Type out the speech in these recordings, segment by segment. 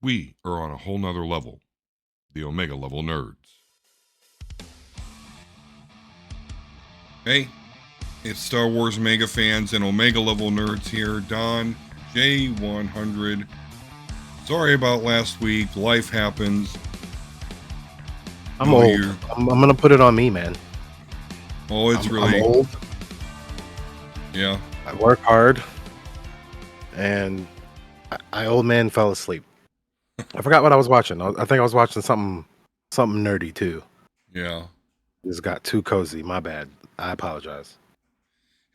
We are on a whole nother level, the Omega level nerds. Hey, it's Star Wars mega fans and Omega level nerds here. Don J100. Sorry about last week. Life happens. I'm No, old. you're- I'm gonna put it on me, man. Oh, it's really. I'm old. Yeah. I work hard, and I old man fell asleep. I forgot what I was watching. I think I was watching something nerdy too. Yeah. Just got too cozy. My bad. I apologize.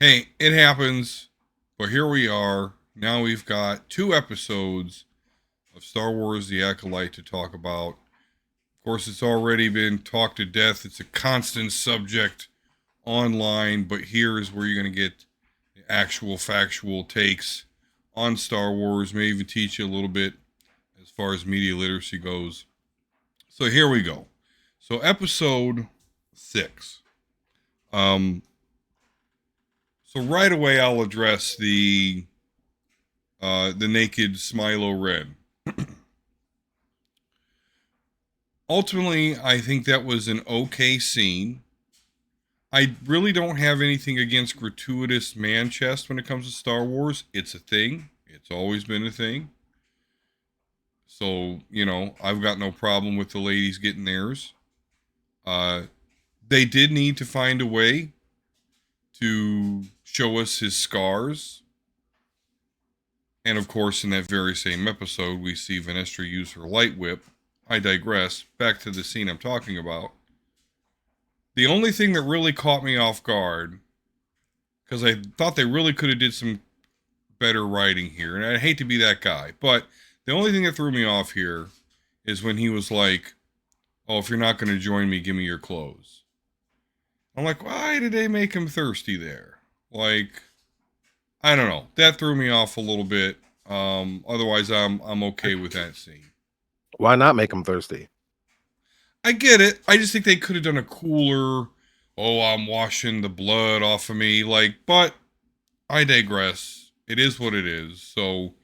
Hey, it happens. But here we are. Now we've got 2 episodes of Star Wars The Acolyte to talk about. Of course, it's already been talked to death. It's a constant subject online, but here is where you're going to get the actual factual takes on Star Wars. May even teach you a little bit as far as media literacy goes. So here we go. So episode 6. So right away I'll address the naked Smilo Red. Ultimately, I think that was an okay scene. I really don't have anything against gratuitous man chest when it comes to Star Wars. It's a thing. It's always been a thing. So, I've got no problem with the ladies getting theirs. They did need to find a way to show us his scars. And of course, in that very same episode, we see Venestra use her light whip. I digress. Back to the scene I'm talking about. The only thing that really caught me off guard, because I thought they really could have did some better writing here, and I hate to be that guy, but the only thing that threw me off here is when he was like, "Oh, if you're not going to join me, give me your clothes." I'm like, why did they make him thirsty there? Like, I don't know. That threw me off a little bit. Otherwise, I'm okay with that scene. Why not make them thirsty? I get it. I just think they could have done a cooler, "Oh, I'm washing the blood off of me." But I digress. It is what it is. So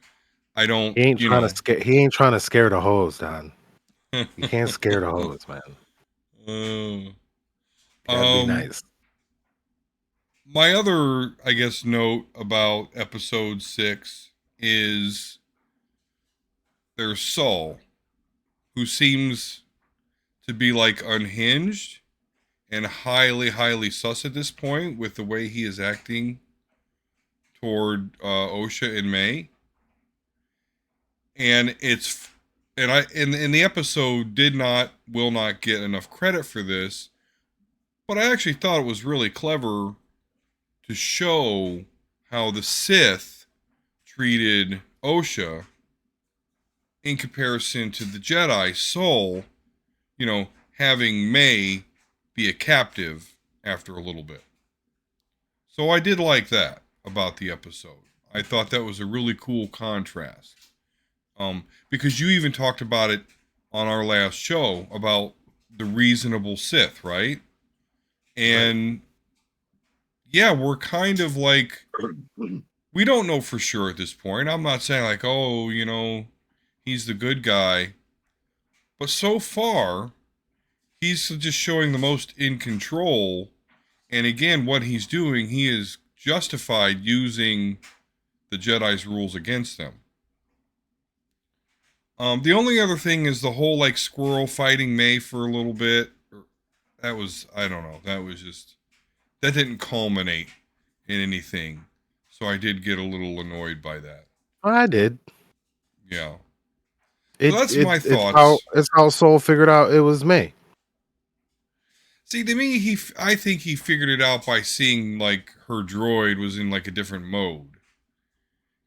I don't, He ain't trying to scare. He ain't trying to scare the hoes, Don. You can't scare the hoes, man. Gotta be nice. My other, I guess, note about episode 6 is there's Saul, who seems to be like unhinged and highly, highly sus at this point with the way he is acting toward Osha and May. And I in the episode will not get enough credit for this, but I actually thought it was really clever to show how the Sith treated Osha in comparison to the Jedi Soul, having May be a captive after a little bit. So I did like that about the episode. I thought that was a really cool contrast. Because you even talked about it on our last show about the reasonable Sith, right? And yeah, we're kind of like, we don't know for sure at this point. I'm not saying like, oh, he's the good guy. But so far, he's just showing the most in control. And again, what he's doing, he is justified using the Jedi's rules against them. The only other thing is the whole like squirrel fighting May for a little bit. That was, I don't know. That didn't culminate in anything. So I did get a little annoyed by that. I did. Yeah. So that's my thoughts. It's how Soul figured out it was May. See, to me, I think he figured it out by seeing like her droid was in like a different mode.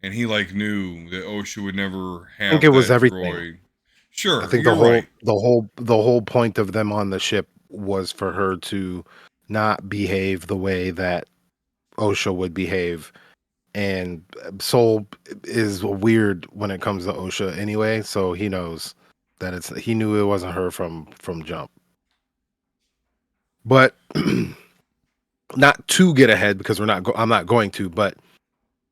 And he like knew that Osha would never have. I think it was everything. Droid. Sure, I think the whole point of them on the ship was for her to not behave the way that Osha would behave, and Soul is weird when it comes to Osha anyway, so he knows that he knew it wasn't her from jump. But not to get ahead because I'm not going to, but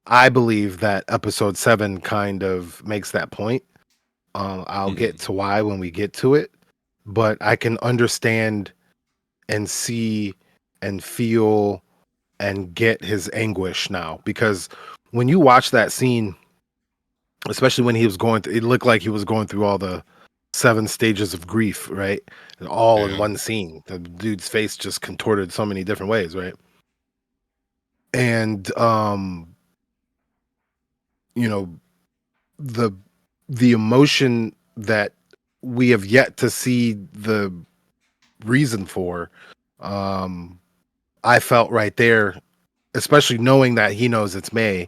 I believe that episode 7 kind of makes that point I'll get Mhm. to why when we get to it, but I can understand and see and feel and get his anguish now because when you watch that scene, especially when he was going through, it looked like he was going through all the 7 stages of grief, right? And all in Yeah. one scene. The dude's face just contorted so many different ways, right? And you know, the the emotion that we have yet to see the reason for, um, I felt right there, especially knowing that he knows it's May,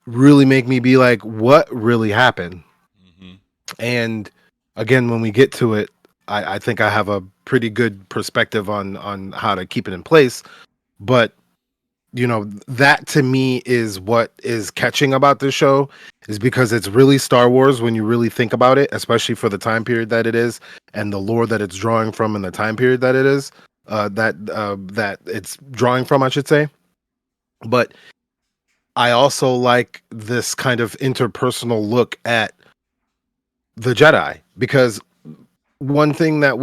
really make me be like, what really happened? Mhm. And again, when we get to it, I think I have a pretty good perspective on how to keep it in place. But that to me is what is catching about this show is because it's really Star Wars when you really think about it, especially for the time period that it is and the lore that it's drawing from and the time period that it is, that it's drawing from, I should say. But I also like this kind of interpersonal look at the Jedi because one thing that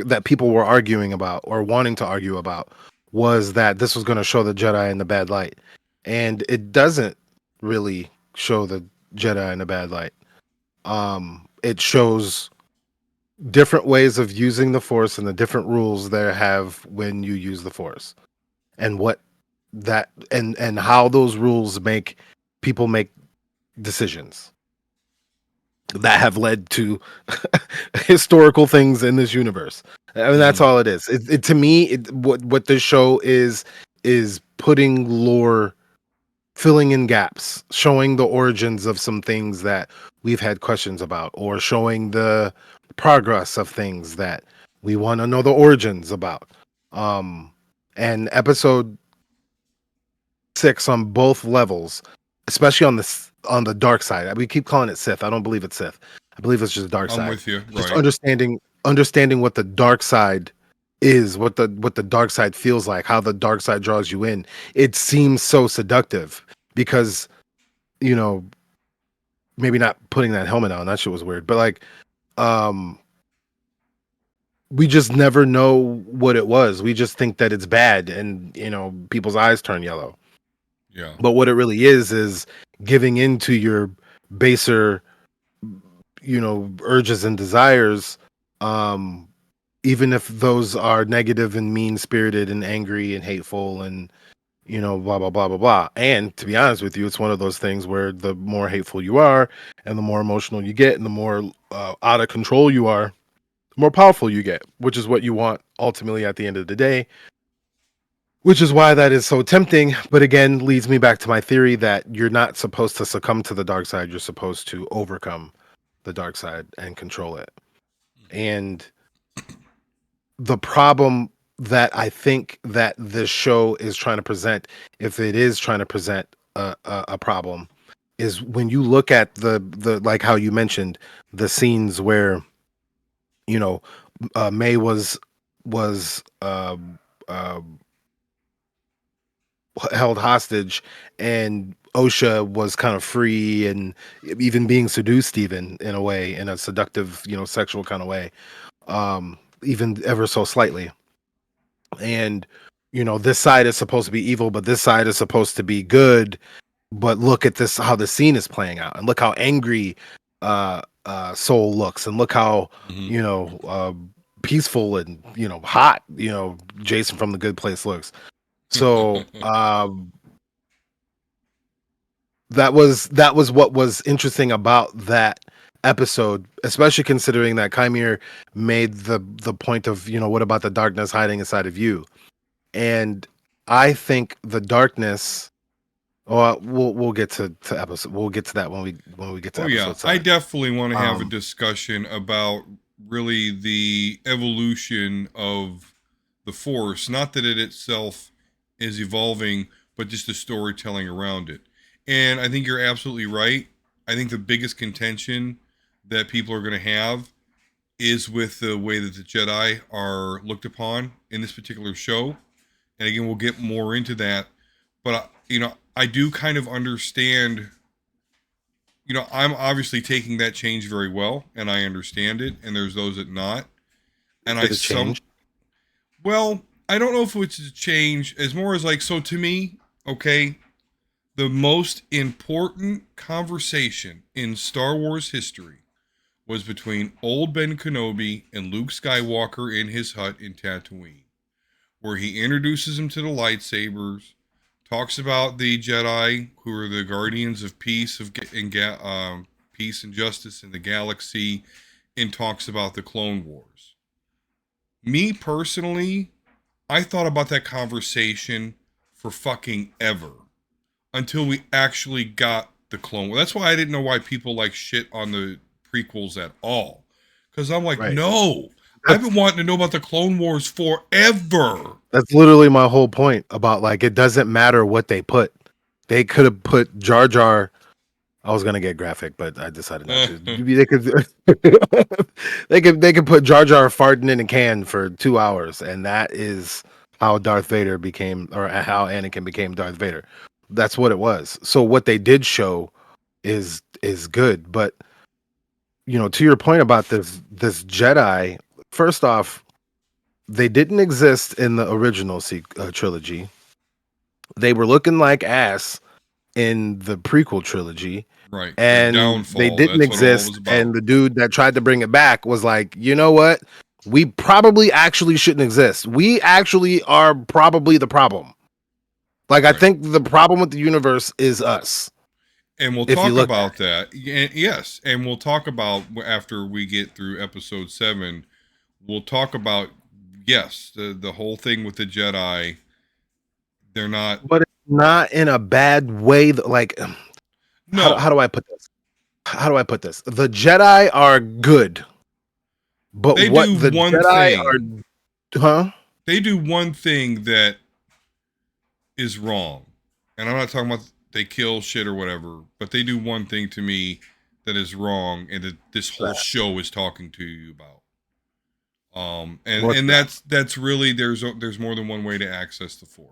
that people were arguing about or wanting to argue about was that this was going to show the Jedi in the bad light, and it doesn't really show the Jedi in a bad light. It shows different ways of using the Force and the different rules they have when you use the Force, and what that and how those rules make people make decisions that have led to historical things in this universe. I mean, that's Mhm. all it is. To me, what this show is putting lore, filling in gaps, showing the origins of some things that we've had questions about, or showing the progress of things that we want to know the origins about. Um, and episode 6 on both levels, especially on the dark side. We keep calling it Sith. I don't believe it's Sith. I believe it's just dark I'm side. with you. Just Right. understanding what the dark side is, what the dark side feels like, how the dark side draws you in. It seems so seductive because, you know, maybe not putting that helmet on, that shit was weird. But like um we just never know what it was. We just think that it's bad and, people's eyes turn yellow. Yeah. But what it really is giving into your baser, urges and desires, um, even if those are negative and mean spirited and angry and hateful and, blah, blah, blah, blah, blah. And to be honest with you, it's one of those things where the more hateful you are and the more emotional you get and the more out of control you are, the more powerful you get, which is what you want ultimately at the end of the day, which is why that is so tempting. But again, leads me back to my theory that you're not supposed to succumb to the dark side. You're supposed to overcome the dark side and control it. And the problem that I think that this show is trying to present, if it is trying to present a problem, is when you look at the like how you mentioned the scenes where you know May was uh, held hostage and Osha was kind of free and even being seduced even in a way, in a seductive, sexual kind of way, even ever so slightly. And this side is supposed to be evil, but this side is supposed to be good. But look at this, how the scene is playing out, and look how angry Soul looks, and look how Mhm. you know uh, peaceful and hot Jason from The Good Place looks. So that was what was interesting about that episode, especially considering that Kymir made the point of, what about the darkness hiding inside of you? And I think the darkness. Well, we'll get to episode. We'll get to that when we get to Oh yeah, episode I 7. definitely want to have a Um, discussion about really the evolution of the Force. Not that it itself is evolving, but just the storytelling around it. And I think you're absolutely right. I think the biggest contention that people are going to have is with the way that the Jedi are looked upon in this particular show. And again, we'll get more into that. But I do kind of understand I'm obviously taking that change very well, and I understand it. And there's those that not, and Is I it a some. change? Well, I don't know if it's a change as more as like so to me. Okay, the most important conversation in Star Wars history was between old Ben Kenobi and Luke Skywalker in his hut in Tatooine, where he introduces him to the lightsabers, talks about the Jedi who are the guardians of peace peace and justice in the galaxy, and talks about the Clone Wars. Me personally, I thought about that conversation for fucking ever until we actually got the Clone Wars. That's why I didn't know why people like shit on the prequels at all. Because I'm like, Right. no, I've That's been wanting to know about the Clone Wars forever. that's literally my whole point about like it doesn't matter what they put. They could have put Jar Jar. I was gonna get graphic, but I decided not to. They could they could put Jar Jar farting in a can for 2 hours, and that is how Darth Vader became, or how Anakin became Darth Vader. That's what it was. So what they did show is good, but to your point about this Jedi, first off, they didn't exist in the original trilogy. They were looking like ass in the prequel trilogy, Right. Their and they downfall. didn't That's what it all exist. was And about. the dude that tried to bring it back was like, you know what? We probably actually shouldn't exist. We actually are probably the problem. Like, I Right. think the problem with the universe is us. And we'll If you talk look at about that. Yes. And we'll talk about after we get through episode 7, we'll talk about, yes, the whole thing with the Jedi. They're not, but it's not in a bad way. Like, how no, do I put this? How do I put this? The Jedi are good, but they what do the one Jedi thing. are, huh? They do one thing that is wrong. And I'm not talking about they kill shit or whatever, but they do one thing to me that is wrong and that this whole That. show is talking to you about. And What's and that? that's really there's more than one way to access the force,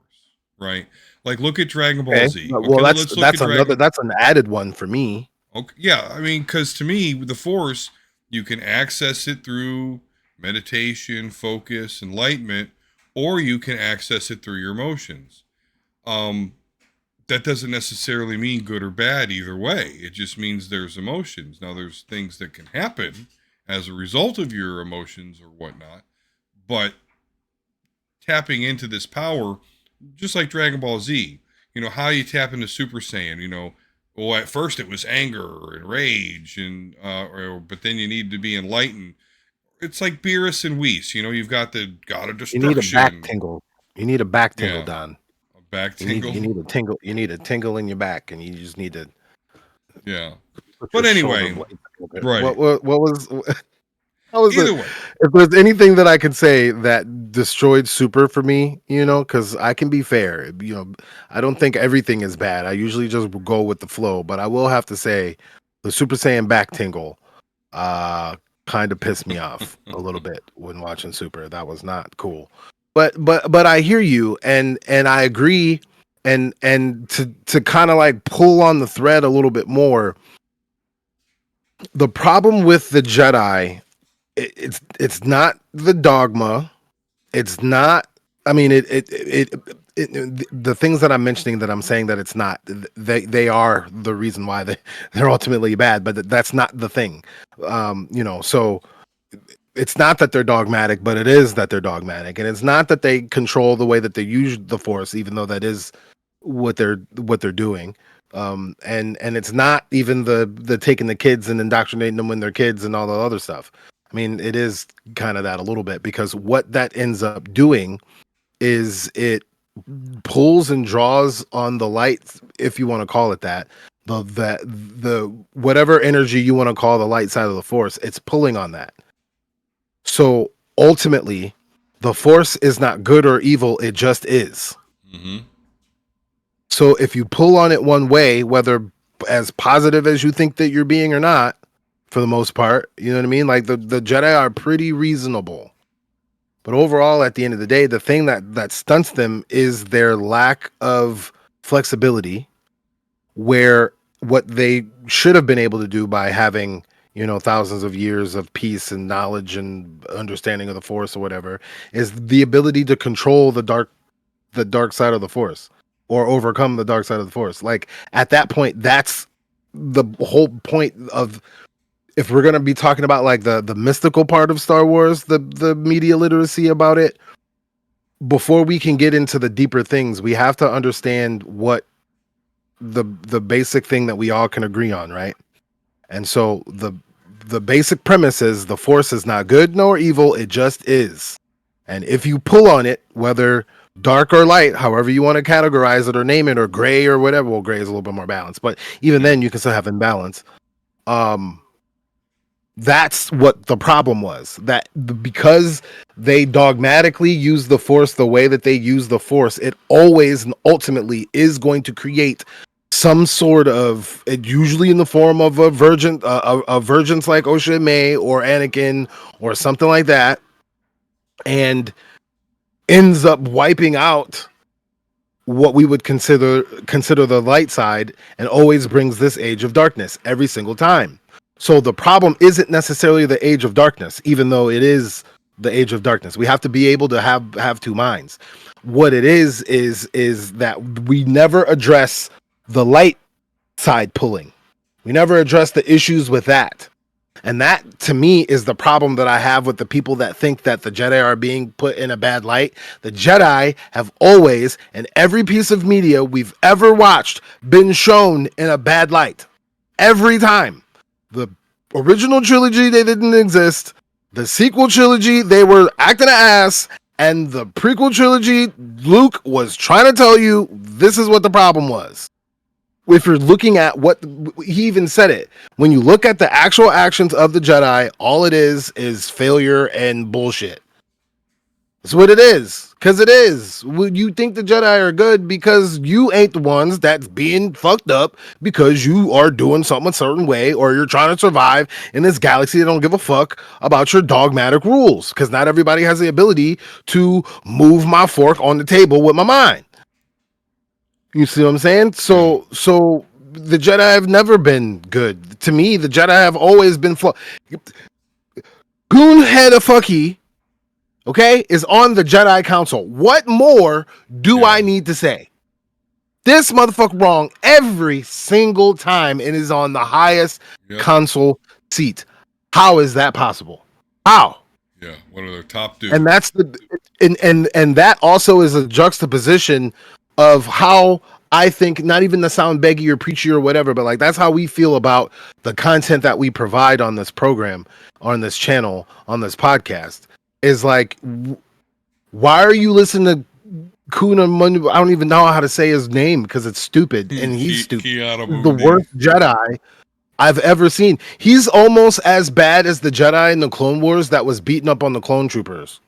right? Like look at Dragon Ball Okay. Z. Well, Okay, that's let's look at Dragon. that's an added one for me. Okay, yeah, I mean, because to me, the force you can access it through meditation, focus, enlightenment, or you can access it through your emotions. Um, that doesn't necessarily mean good or bad either way. It just means there's emotions. Now, there's things that can happen as a result of your emotions or whatnot, but tapping into this power, just like Dragon Ball Z, how you tap into Super Saiyan, well, at first it was anger and rage, but then you need to be enlightened. It's like Beerus and Whis, you've got the God of You need a back Destruction. tingle. You need a back tingle, Yeah, Don. a back You need tingle. a tingle. You need a tingle in your back, and you just need to Yeah. put your But shoulder anyway, blades a little bit. right. What was how was the Either way, if there's anything that I can say that destroyed Super for me, because I can be fair, I don't think everything is bad. I usually just go with the flow, but I will have to say the Super Saiyan back tingle uh kind of pissed me off a little bit when watching Super. That was not cool. But I hear you, and I agree, and to kind of like pull on the thread a little bit more. The problem with the Jedi, it's not the dogma. It's not. I mean, the things that I'm mentioning that I'm saying that it's not. They are the reason why they're ultimately bad, but that's not the thing. So it's not that they're dogmatic, but it is that they're dogmatic, and it's not that they control the way that they use the Force, even though that is what they're doing. And it's not even the taking the kids and indoctrinating them when they're kids and all the other stuff. I mean, it is kind of that a little bit, because what that ends up doing is it pulls and draws on the light, if you want to call it that, the whatever energy you want to call the light side of the Force, it's pulling on that. So ultimately, the Force is not good or evil, it just is. hmm So if you pull on it one way, whether as positive as you think that you're being or not, for the most part, you know what I mean? Like the Jedi are pretty reasonable. But overall, at the end of the day, the thing that stunts them is their lack of flexibility, where what they should have been able to do by having, you know, thousands of years of peace and knowledge and understanding of the force or whatever, is the ability to control the dark side of the force or overcome the dark side of the force. Like at that point, that's the whole point of, if we're gonna be talking about like the mystical part of Star Wars, the media literacy about it, before we can get into the deeper things, we have to understand what the basic thing that we all can agree on, right? And so the basic premise is the force is not good nor evil, it just is. And if you pull on it, whether dark or light, however you want to categorize it or name it, or gray or whatever, well, gray is a little bit more balanced, but even Yeah. then you can still have imbalance. Um, that's what the problem was. Because they dogmatically use the force the way that they use the force, it always and ultimately is going to create some sort of, usually in the form of a virgins like Osha May or Anakin or something like that, and ends up wiping out what we would consider the light side, and always brings this age of darkness every single time. So the problem isn't necessarily the age of darkness, even though it is the age of darkness. We have to be able to have two minds. What it is that we never address the light side pulling. We never address the issues with that. And that, to me, is the problem that I have with the people that think that the Jedi are being put in a bad light. The Jedi have always, in every piece of media we've ever watched, been shown in a bad light. Every time. The original trilogy, they didn't exist. The sequel trilogy, they were acting an ass. And the prequel trilogy, Luke was trying to tell you this is what the problem was. If you're looking at what he even said it, when you look at the actual actions of the Jedi, all it is failure and bullshit. That's what it is. Because it is. You think the Jedi are good because you ain't the ones that's being fucked up because you are doing something a certain way, or you're trying to survive in this galaxy that don't give a fuck about your dogmatic rules. Because not everybody has the ability to move my fork on the table with my mind. You see what I'm saying? Yeah. So the Jedi have never been good. To me, the Jedi have always been flawed. Goonhead of Fucky, okay, is on the Jedi Council. What more do Yeah. I need to say? This motherfucker wrong every single time and is on the highest Yep. council seat. How is that possible? How? Yeah. One of their top And dudes. that's the and that also is a juxtaposition of how I think, not even to sound beggy or preachy or whatever, but like that's how we feel about the content that we provide on this program, on this channel, on this podcast, is like, why are you listening to Kuna Mundu? I don't even know how to say his name because it's stupid and he's stupid. Kiara He's the Mundi. worst Jedi I've ever seen. He's almost as bad as the Jedi in the Clone Wars that was beating up on the clone troopers.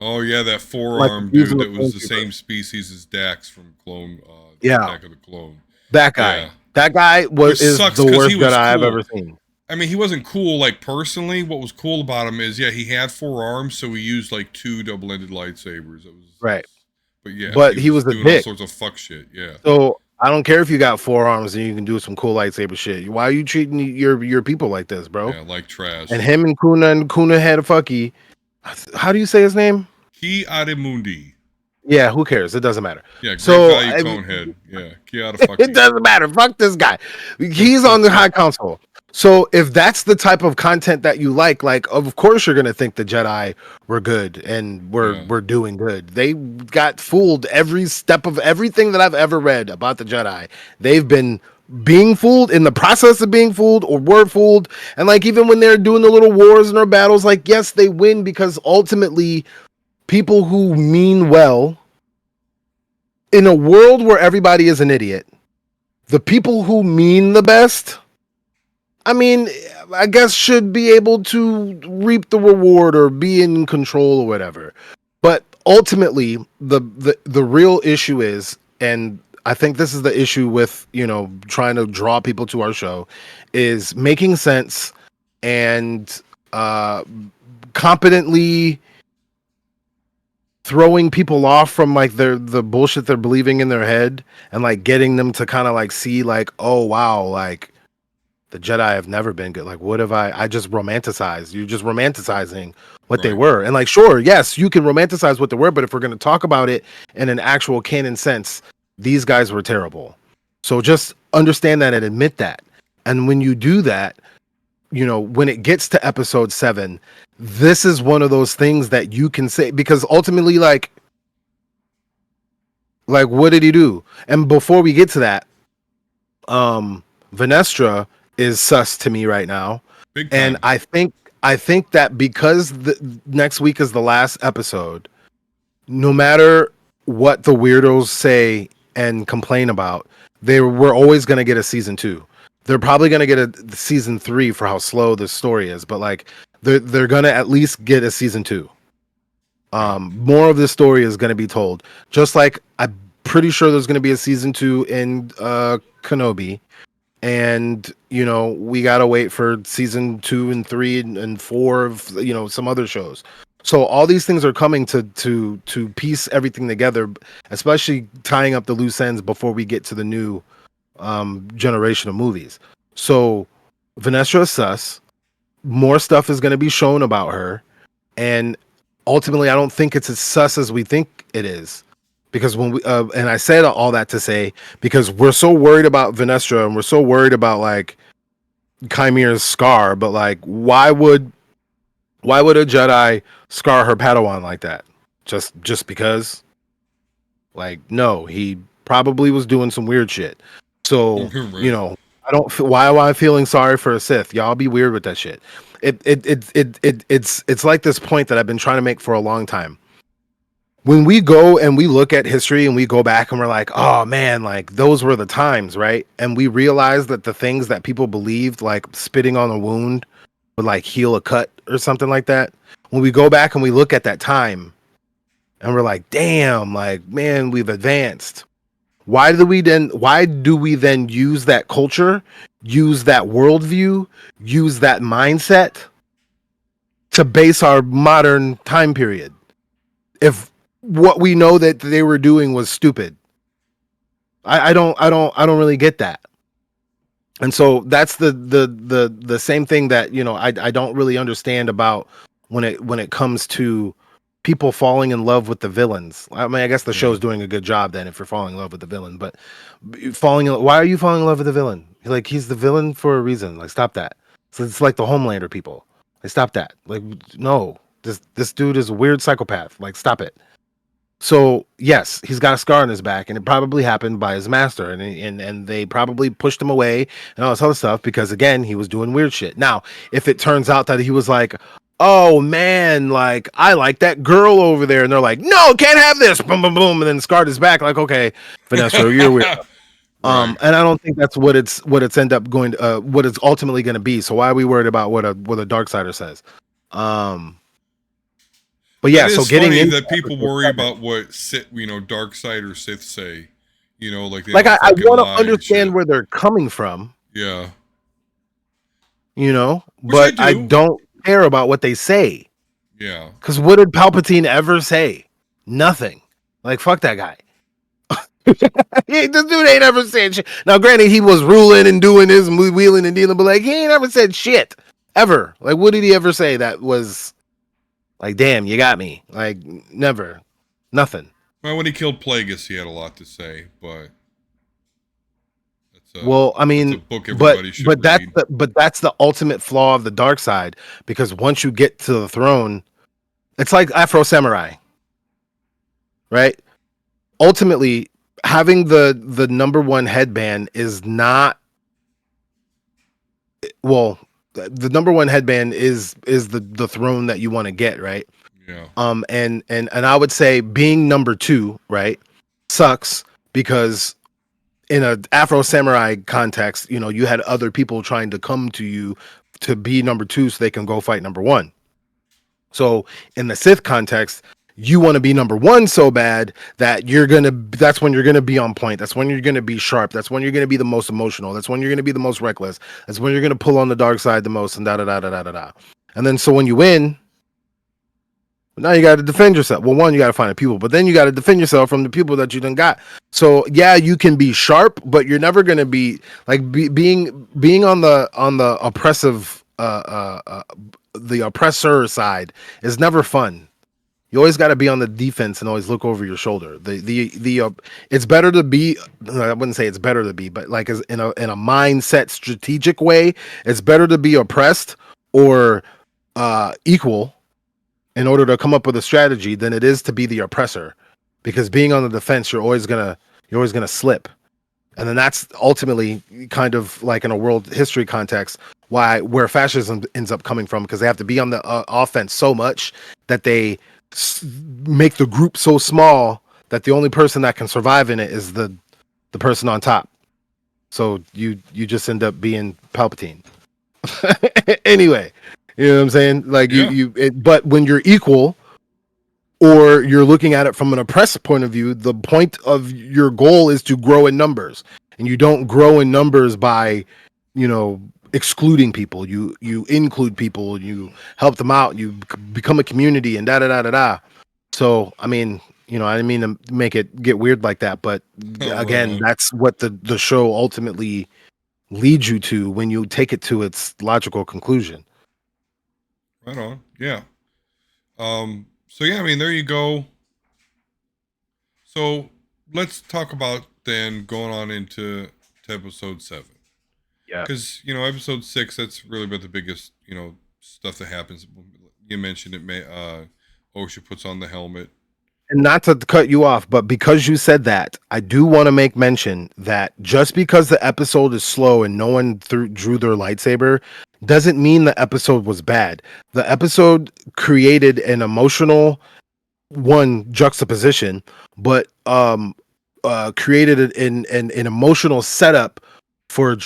Oh yeah, that Like forearm using dude the that was clone the trooper. same species as Dax from Clone Yeah, Attack of the Clone. that guy. Yeah. That guy Which is sucks the because worst he Jedi was I've cool. ever seen. I mean, he wasn't cool like personally. What was cool about him is, yeah, he had four arms, so he used like two double-ended lightsabers. Right. But yeah, But he he was was a doing all dick. sorts of fuck shit. Yeah, So I don't care if you got four arms and you can do some cool lightsaber shit. Why are you treating your people like this, bro? yeah, like And trash. him and Kuna had a fucky. How do you say his name? Ki Ademundi. Yeah, who cares? It doesn't matter. Yeah, great So value cone head. Yeah, Ki it Adefucky. doesn't matter. Fuck this guy. He's on the high council. So if that's the type of content that you like of course you're gonna think the Jedi were good and Yeah, we're doing good. They got fooled every step of everything that I've ever read about the Jedi. They've been being fooled, in the process of being fooled, or were fooled. And like even when they're doing the little wars and their battles, like yes, they win because ultimately people who mean well, in a world where everybody is an idiot, the people who mean the best, I mean, I guess should be able to reap the reward or be in control or whatever. But ultimately, the real issue is, and I think this is the issue with, you know, trying to draw people to our show, is making sense and uh competently throwing people off from like the bullshit they're believing in their head and like getting them to kind of like see like, oh wow, like the Jedi have never been good. Like, what have I just romanticized? You're just romanticizing what they Right. were. And like, sure, yes, you can romanticize what they were, but if we're going to talk about it in an actual canon sense, these guys were terrible. So just understand that and admit that. And when you do that, you know, when it gets to episode 7, this is one of those things that you can say, because ultimately, like what did he do? And before we get to that, Venestra is sus to me right now. Big And time. I think that because the next week is the last episode, no matter what the weirdos say and complain about, we're always going to get a season 2. They're probably going to get a season 3 for how slow the story is, but like they're going to at least get a season 2. Yeah. More of the story is going to be told. Just like I'm pretty sure there's going to be a season 2 in Kenobi, and you know we gotta wait for season 2 and 3 and 4 of some other shows. So all these things are coming to piece everything together, especially tying up the loose ends before we get to the new generation of movies. So Vanessa is sus. More stuff is going to be shown about her, and ultimately I don't think it's as sus as we think it is, because when we and I said all that to say, because we're so worried about Vanessa and we're so worried about like Chimere's scar, but like why would a Jedi scar her Padawan like that? Just because? Like, no, he probably was doing some weird shit. So, Right. I don't why am I feeling sorry for a Sith? Y'all be weird with that shit. It's like this point that I've been trying to make for a long time. When we go and we look at history and we go back and we're like, oh man, like those were the times, right? And we realize that the things that people believed, like spitting on a wound would like heal a cut or something like that. When we go back and we look at that time and we're like, damn, like man, we've advanced. Why do we then use that culture, use that worldview, use that mindset to base our modern time period? If what we know that they were doing was stupid. I don't really get that. And so that's the same thing that, I don't really understand about when it comes to people falling in love with the villains. I mean, I guess the Yeah. show's doing a good job then if you're falling in love with the villain, but why are you falling in love with the villain? Like he's the villain for a reason. Like stop that. So it's like the Homelander people. Like stop that. Like no. This dude is a weird psychopath. Like stop it. So yes, he's got a scar on his back, and it probably happened by his master, and they probably pushed him away and all this other stuff because again he was doing weird shit. Now, if it turns out that he was like, oh man, like I like that girl over there, and they're like, no, can't have this, boom, boom, boom, and then scarred his back, like okay, Vanessa, you're weird. Right. And I don't think that's what it's end up going to, what it's ultimately going to be. So why are we worried about what a dark sider says? Um, but That yeah, so is getting funny into that people episode worry 7. about what dark side or Sith say. Like they Like don't I fucking want to lie and understand shit. where they're coming from, Yeah. Which I but I do. don't care about what they say. Yeah. Because what did Palpatine ever say? Nothing. Like fuck that guy. This dude ain't ever said shit. Now, granted, he was ruling and doing this and wheeling and dealing, but like he ain't ever said shit ever. Like, what did he ever say that was like, damn, you got me? Like, never, nothing. Well, when he killed Plagueis, he had a lot to say, but that's a Well, I that's a mean, book but everybody should but that's read. the ultimate flaw of the dark side, because once you get to the throne, it's like Afro Samurai, right? Ultimately, having the number one headband is not, well, the number one headband is the throne that you want to get, right? Yeah. And I would say being number two, right, sucks, because in a Afro Samurai context, you had other people trying to come to you to be number two so they can go fight number one. So in the Sith context, you want to be number one so bad that that's when you're gonna be on point. That's when you're gonna be sharp. That's when you're gonna be the most emotional. That's when you're gonna be the most reckless. That's when you're gonna pull on the dark side the most, and da da da da da da da. And then so when you win, Now you got to defend yourself. Well, one, you got to find the people, but then you got to defend yourself from the people that you done got. So yeah, you can be sharp, but you're never gonna be like being on the oppressive the oppressor side is never fun. You always got to be on the defense and always look over your shoulder. It's better to be. I wouldn't say it's better to be, but like as in a mindset strategic way, it's better to be oppressed or equal in order to come up with a strategy than it is to be the oppressor. Because being on the defense, you're always gonna slip, and then that's ultimately kind of like in a world history context why where fascism ends up coming from because they have to be on the offense so much that they s- make the group so small that the only person that can survive in it is the person on top. So you just end up being Palpatine. Anyway, you know what I'm saying? Like Yeah. but when you're equal or you're looking at it from an oppressed point of view, the point of your goal is to grow in numbers, and you don't grow in numbers by, you know, excluding people. You include people, you help them out, you become a community, and da da da da da. So, I mean, you know, I didn't mean to make it get weird like that, but Oh, right again, on. that's what the show ultimately leads you to when you take it to its logical conclusion. Right on. Yeah. So yeah, I mean, there you go. So let's talk about then going on into to episode 7. Yeah. Because, episode 6, that's really about the biggest, stuff that happens. You mentioned it. OSHA puts on the helmet. And not to cut you off, but because you said that, I do want to make mention that just because the episode is slow and no one drew their lightsaber doesn't mean the episode was bad. The episode created an emotional one juxtaposition, but created an emotional setup for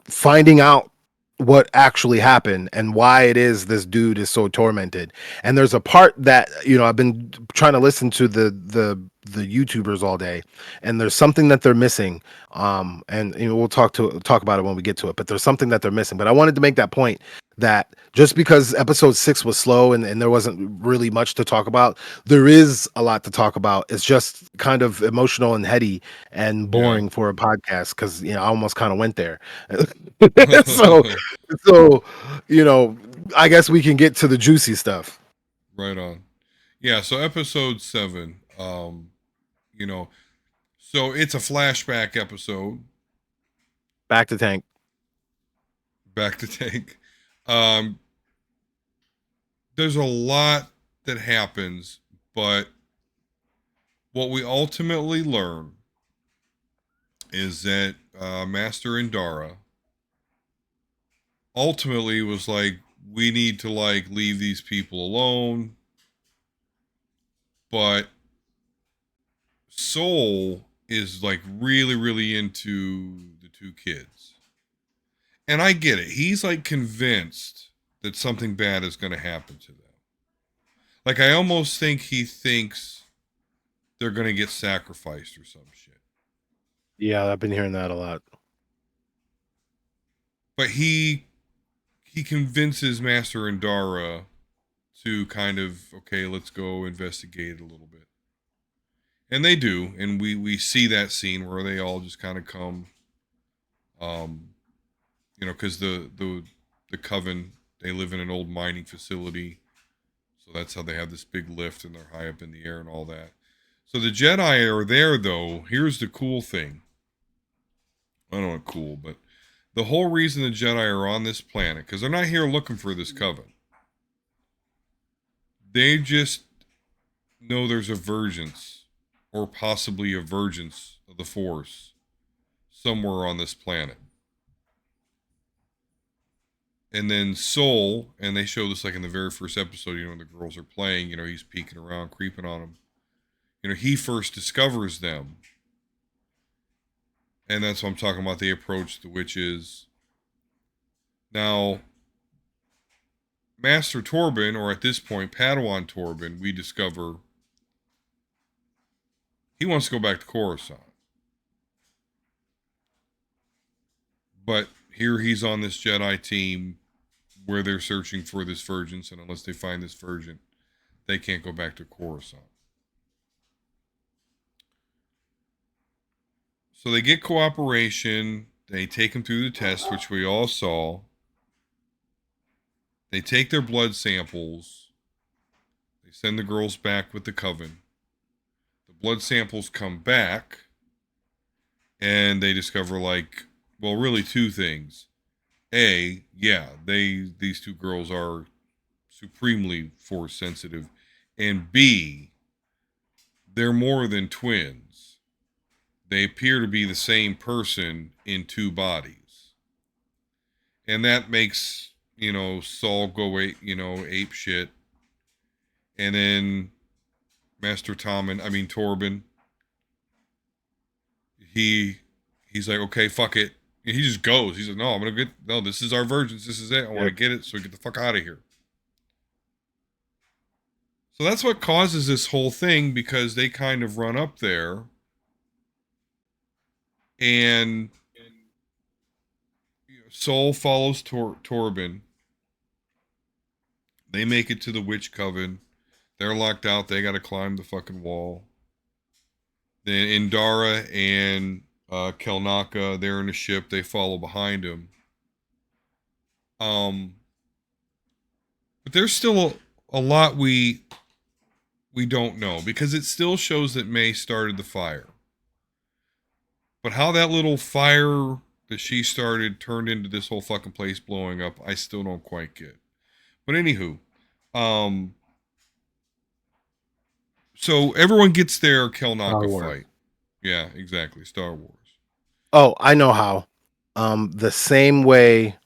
finding out what actually happened and why it is this dude is so tormented. And there's a part that I've been trying to listen to the YouTubers all day, and there's something that they're missing. And we'll talk about it when we get to it. But there's something that they're missing. But I wanted to make that point that just because episode 6 was slow and there wasn't really much to talk about, there is a lot to talk about. It's just kind of emotional and heady and Yeah. boring for a podcast because I almost kind of went there. so so I guess we can get to the juicy stuff. Right on. Yeah, so episode 7, you know, so it's a flashback episode. Back to tank. Back to take. Um, there's a lot that happens, but what we ultimately learn is that Master Indara ultimately was like, we need to like leave these people alone, but Soul is like really, really into the two kids. And I get it. He's like convinced that something bad is going to happen to them. Like, I almost think he thinks they're going to get sacrificed or some shit. Yeah, I've been hearing that a lot. But he convinces Master Indara to kind of, okay, let's go investigate it a little bit. And they do, and we see that scene where they all just kind of come, um, because the coven, they live in an old mining facility, so that's how they have this big lift and they're high up in the air and all that. So the Jedi are there, though. Here's the cool thing. I don't know what cool, but the whole reason the Jedi are on this planet, because they're not here looking for this coven. They just know there's a vergence, or possibly a vergence of the Force somewhere on this planet. And then Soul, and they show this like in the very first episode, when the girls are playing, he's peeking around, creeping on them. He first discovers them. And that's what I'm talking about. They approach the witches. Now, Master Torben, or at this point, Padawan Torben, we discover he wants to go back to Coruscant. But here he's on this Jedi team where they're searching for this virgin, and unless they find this virgin, they can't go back to Coruscant. So they get cooperation. They take them through the test, which we all saw. They take their blood samples. They send the girls back with the coven. The blood samples come back, and they discover, like, well, really two things. A, yeah, these two girls are supremely force sensitive, and B, they're more than twins. They appear to be the same person in two bodies, and that makes Saul go ape shit, and then Master Torben, he he's like, okay, fuck it. And he just goes. He's like, no, I'm gonna get no. This is our virgins. This is it. I want to Yep. get it. So get the fuck out of here. So that's what causes this whole thing because they kind of run up there and Saul follows Torben. They make it to the witch coven. They're locked out. They got to climb the fucking wall. Then Indara and Kelnaka, they're in a ship. They follow behind him. Um, but there's still a lot we don't know because it still shows that May started the fire. But how that little fire that she started turned into this whole fucking place blowing up, I still don't quite get. But anywho, um, so everyone gets their Star Kelnaka Wars. fight. Yeah, exactly. Star Wars. Oh, I know how. The same way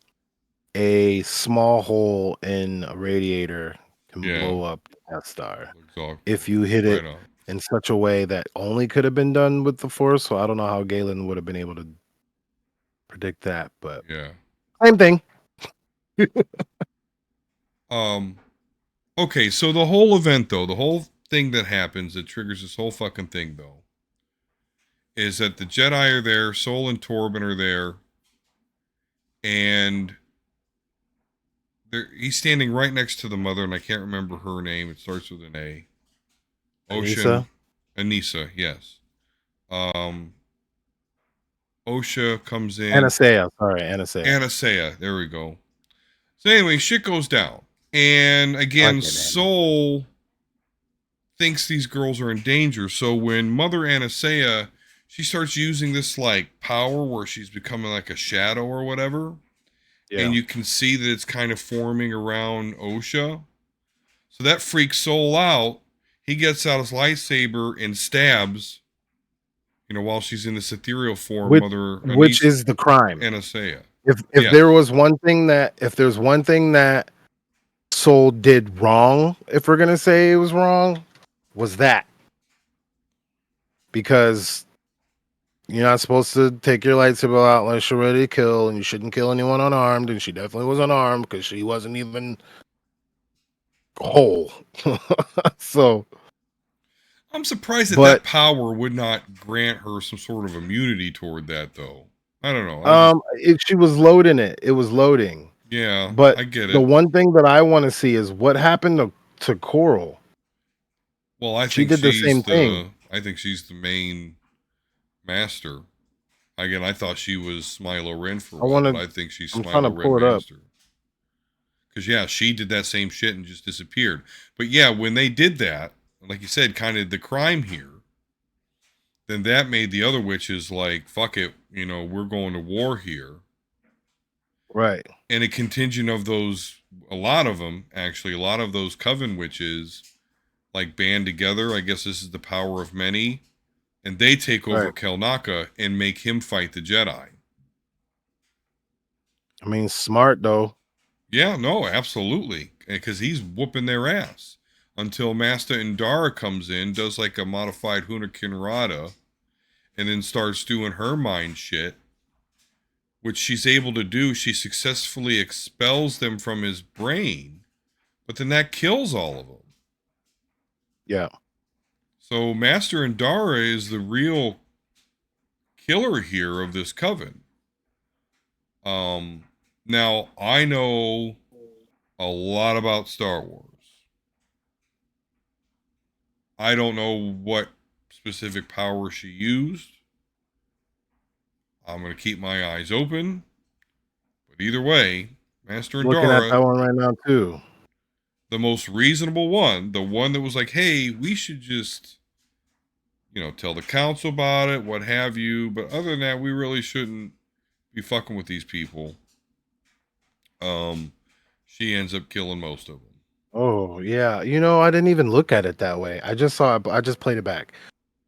a small hole in a radiator can Yeah, blow up the Death Star exactly. if you hit it Right on. in such a way that only could have been done with the Force. So I don't know how Galen would have been able to predict that, but Yeah. same thing. Um. Okay, so the whole event, though, the whole thing that happens that triggers this whole fucking thing, though, is that the Jedi are there, Sol and Torben are there, and he's standing right next to the mother, and I can't remember her name. It starts with an A. Ocean, Anissa, Anissa, yes. Um, Osha comes in. Anasea, sorry, Anasea. Anasea, there we go. So anyway, shit goes down. And I like again, that name. Soul thinks these girls are in danger. So when Mother Anasea, she starts using this like power where she's becoming like a shadow or whatever. And Yeah. you can see that it's kind of forming around Osha. So that freaks Soul out. He gets out his lightsaber and stabs, while she's in this ethereal form, Which Mother which is the crime. Anasea. If Yes. there was one thing that if there's one thing that Soul did wrong, if we're gonna say it was wrong, was that because you're not supposed to take your lightsaber out unless you're ready to kill, and you shouldn't kill anyone unarmed, and she definitely was unarmed because she wasn't even whole. So, I'm surprised that but that power would not grant her some sort of immunity toward that, though. I don't know. I just, she was loading it. It was loading. yeah, But I get the it. one thing that I want to see is what happened to Coral. Well, I She think did the same thing. I think she's the main master. Again, I thought she was Smilo Ren for a I while, want but to. I think she's I'm trying to Smilo Ren pull it up. master. Because yeah, she did that same shit and just disappeared. But yeah, when they did that, like you said, kind of the crime here, then that made the other witches like, fuck it, we're going to war here. Right. And a contingent of those, a lot of them, actually, a lot of those coven witches, like band together. I guess this is the power of many. And they take over Right. Kelnaka and make him fight the Jedi. I mean, smart though. Yeah, no, absolutely. Because he's whooping their ass. Until Master Indara comes in, does like a modified Hunakin Rada, and then starts doing her mind shit, which she's able to do. She successfully expels them from his brain, but then that kills all of them. Yeah. So Master Indara is the real killer here of this coven. Um, Now I know a lot about Star Wars. I don't know what specific power she used. I'm going to keep my eyes open. But either way, Master Looking at that Andara, one right now too. the most reasonable one, the one that was like, hey, we should just, tell the council about it, what have you. But other than that, we really shouldn't be fucking with these people. Um, she ends up killing most of them. Oh yeah, I didn't even look at it that way. I just saw it. I just played it back.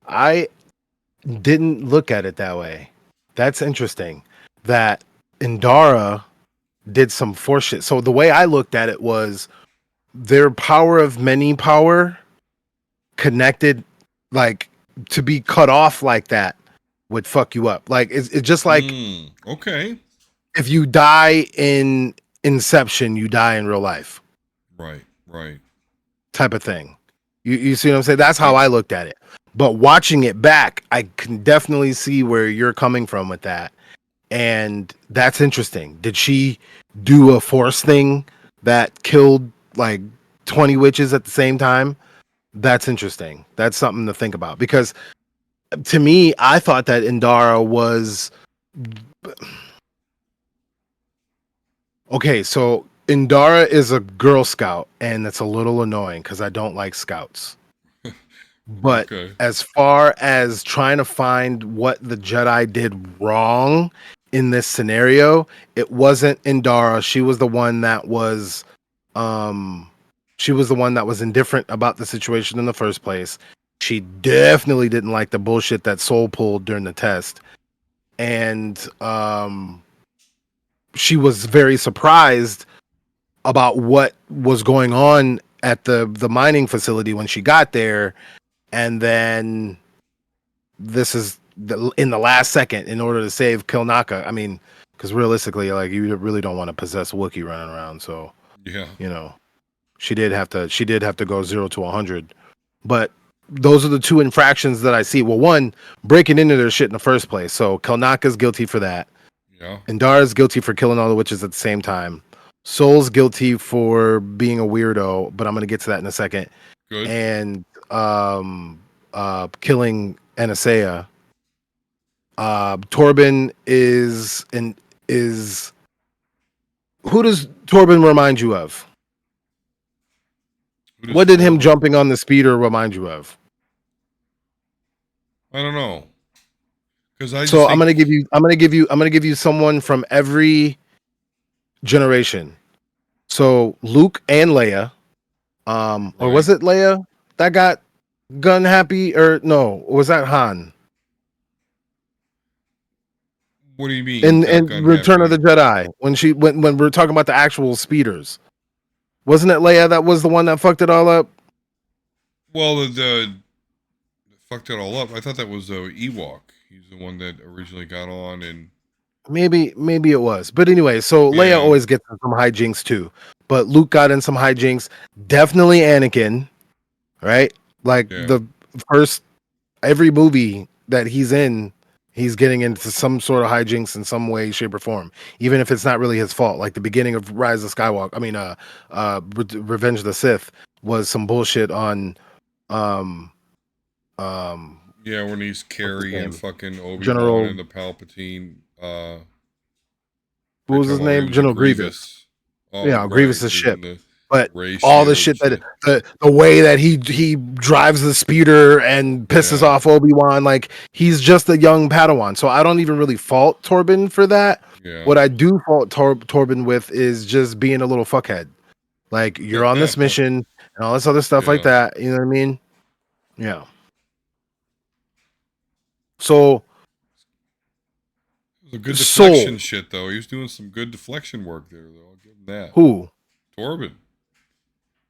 I didn't look at it that way. That's interesting. That Indara did some force shit. So the way I looked at it was their power of many power connected, like to be cut off like that would fuck you up. Like it's just like Okay. if you die in Inception, you die in real life, Right, right. type of thing. You see what I'm saying? That's how Yep. I looked at it. But watching it back, I can definitely see where you're coming from with that. And that's interesting. Did she do a force thing that killed like 20 witches at the same time? That's interesting. That's something to think about because to me, I thought that Indara was okay. So Indara is a Girl Scout, and that's a little annoying because I don't like scouts. But Okay. as far as trying to find what the Jedi did wrong in this scenario, it wasn't Indara. Um she was the one that was indifferent about the situation in the first place. She definitely didn't like the bullshit that Soul pulled during the test. And she was very surprised about what was going on at the mining facility when she got there. And then this is in the last second in order to save Kilnaka. I mean, because realistically, like you really don't want to possess Wookiee running around. So Yeah. you know, she did have to go 0 to 100. But those are the two infractions that I see. Well, one, breaking into their shit in the first place. So Kilnaka's guilty for that. Yeah. Indara's guilty for killing all the witches at the same time. Soul's guilty for being a weirdo, but I'm gonna get to that in a second. Good. And killing Anasea. Torben is who does Torben remind you of? Who does What did him Torben? jumping on the speeder remind you of? I don't know. Because I just So I'm think, gonna give you someone from every generation. So Luke and Leia, or was right. it Leia that got gun happy, or no? Was that Han What do you mean, in got gun Return of the happy? Jedi when we're talking about the actual speeders? Wasn't it Leia that was the one that fucked it all up? Well, the fucked it all up. I thought that was Ewok. He's the one that originally got on, and Maybe it was. But anyway, so Leia yeah, always gets in some hijinks too. But Luke got in some hijinks. Definitely Anakin, right? Like yeah, the first every movie that he's in, he's getting into some sort of hijinks in some way, shape, or form, even if it's not really his fault. Like the beginning of Rise of Skywalker, I mean, Revenge of the Sith was some bullshit on, um, um, yeah. When he's what's his carrying name, fucking Obi Wan General. and the Palpatine. What Pretty was much his while he name? was a General Grievous. Grievous. Oh, Yeah, right, Grievous's ship. using the But ray all the shield and shit that shit. the way that he drives the speeder and pisses Yeah, off Obi-Wan, like he's just a young Padawan. So I don't even really fault Torben for that. yeah, What I do fault Torben with is just being a little fuckhead. Like you're on this mission and all this other stuff like yeah. that. You know what I mean? Yeah. So It was a good deflection Soul, shit though. He was doing some good deflection work there though. I'll give him that. who? Torben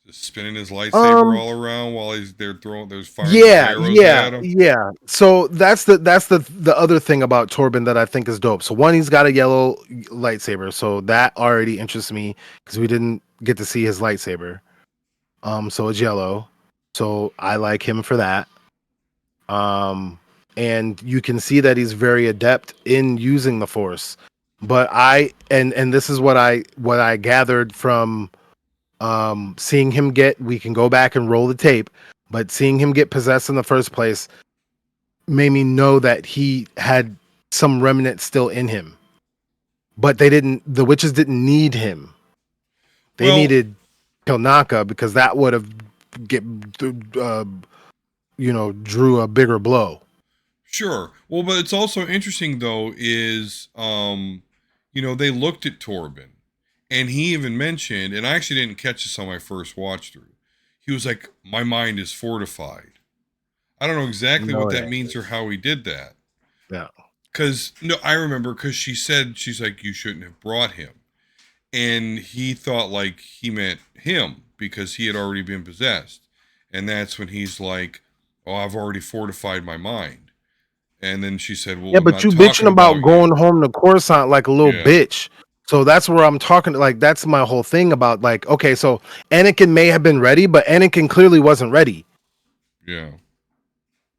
just spinning his lightsaber Um all around while he's there throwing. There's firing those Yeah, arrows yeah, at him. yeah. So that's the other thing about Torben that I think is dope. So one, he's got a yellow lightsaber, so that already interests me because we didn't get to see his lightsaber. So it's yellow, so I like him for that. Um, and you can see that he's very adept in using the Force. But and this is what I gathered from seeing him get. We can go back and roll the tape, But seeing him get possessed in the first place made me know that he had some remnant still in him. But the witches didn't need him. They Well, needed Kilnaka because that would have get uh, drew a bigger blow. sure. Well, but it's also interesting though is they looked at Torben, and he even mentioned, and I actually didn't catch this on my first watch through. He was like, "My mind is fortified." I don't know exactly No, what it that ain't. means or how he did that. Yeah. Cause no, I remember because she said she's like, "You shouldn't have brought him," and he thought like he meant him because he had already been possessed, and that's when he's like, "Oh, I've already fortified my mind." And then she said, "Well, Yeah, I'm but not you bitching talking about about you." going home to Coruscant like a little Yeah, bitch. So that's where I'm talking. Like that's my whole thing about like, okay, so Anakin may have been ready, but Anakin clearly wasn't ready yeah,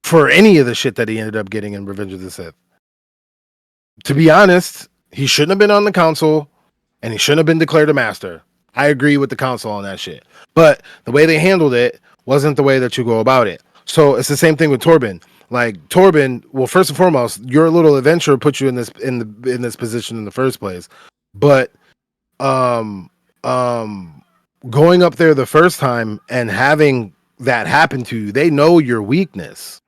for any of the shit that he ended up getting in Revenge of the Sith. To be honest, he shouldn't have been on the council, and he shouldn't have been declared a master. I agree with the council on that shit. But the way they handled it wasn't the way that you go about it. So it's the same thing with Torben. Like Torben, well, first and foremost, your little adventure put you in this position in the first place. But um um going up there the first time and having that happen to you, they know your weakness.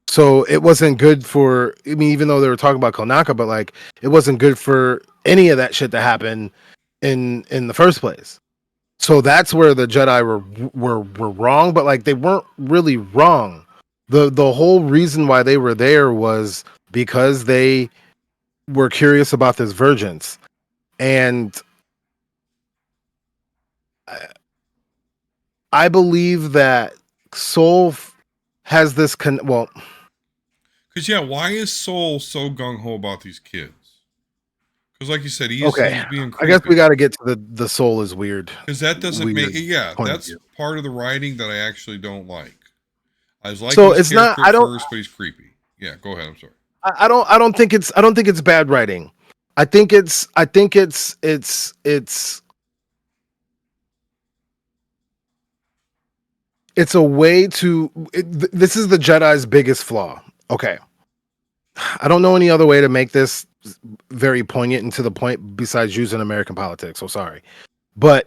So it wasn't good for, I mean, even though they were talking about Konaka, but like it wasn't good for any of that shit to happen in the first place. So that's where the Jedi were wrong, but like they weren't really wrong. The whole reason why they were there was because they were curious about this virgins. And I believe that Soul has this well, because yeah, why is Soul so gung ho about these kids? Because like you said, okay. he's being I guess we creepy. got to get to the soul is weird. Because that doesn't make, Weird yeah, point of that's view. part of the writing that I actually don't like. I was liking So his it's not. character at first, but he's creepy. Yeah, go ahead. I'm sorry. I don't think it's. I don't think it's bad writing. I think it's. I think it's a way to. This is the Jedi's biggest flaw. Okay, I don't know any other way to make this very poignant and to the point besides using American politics. So sorry, but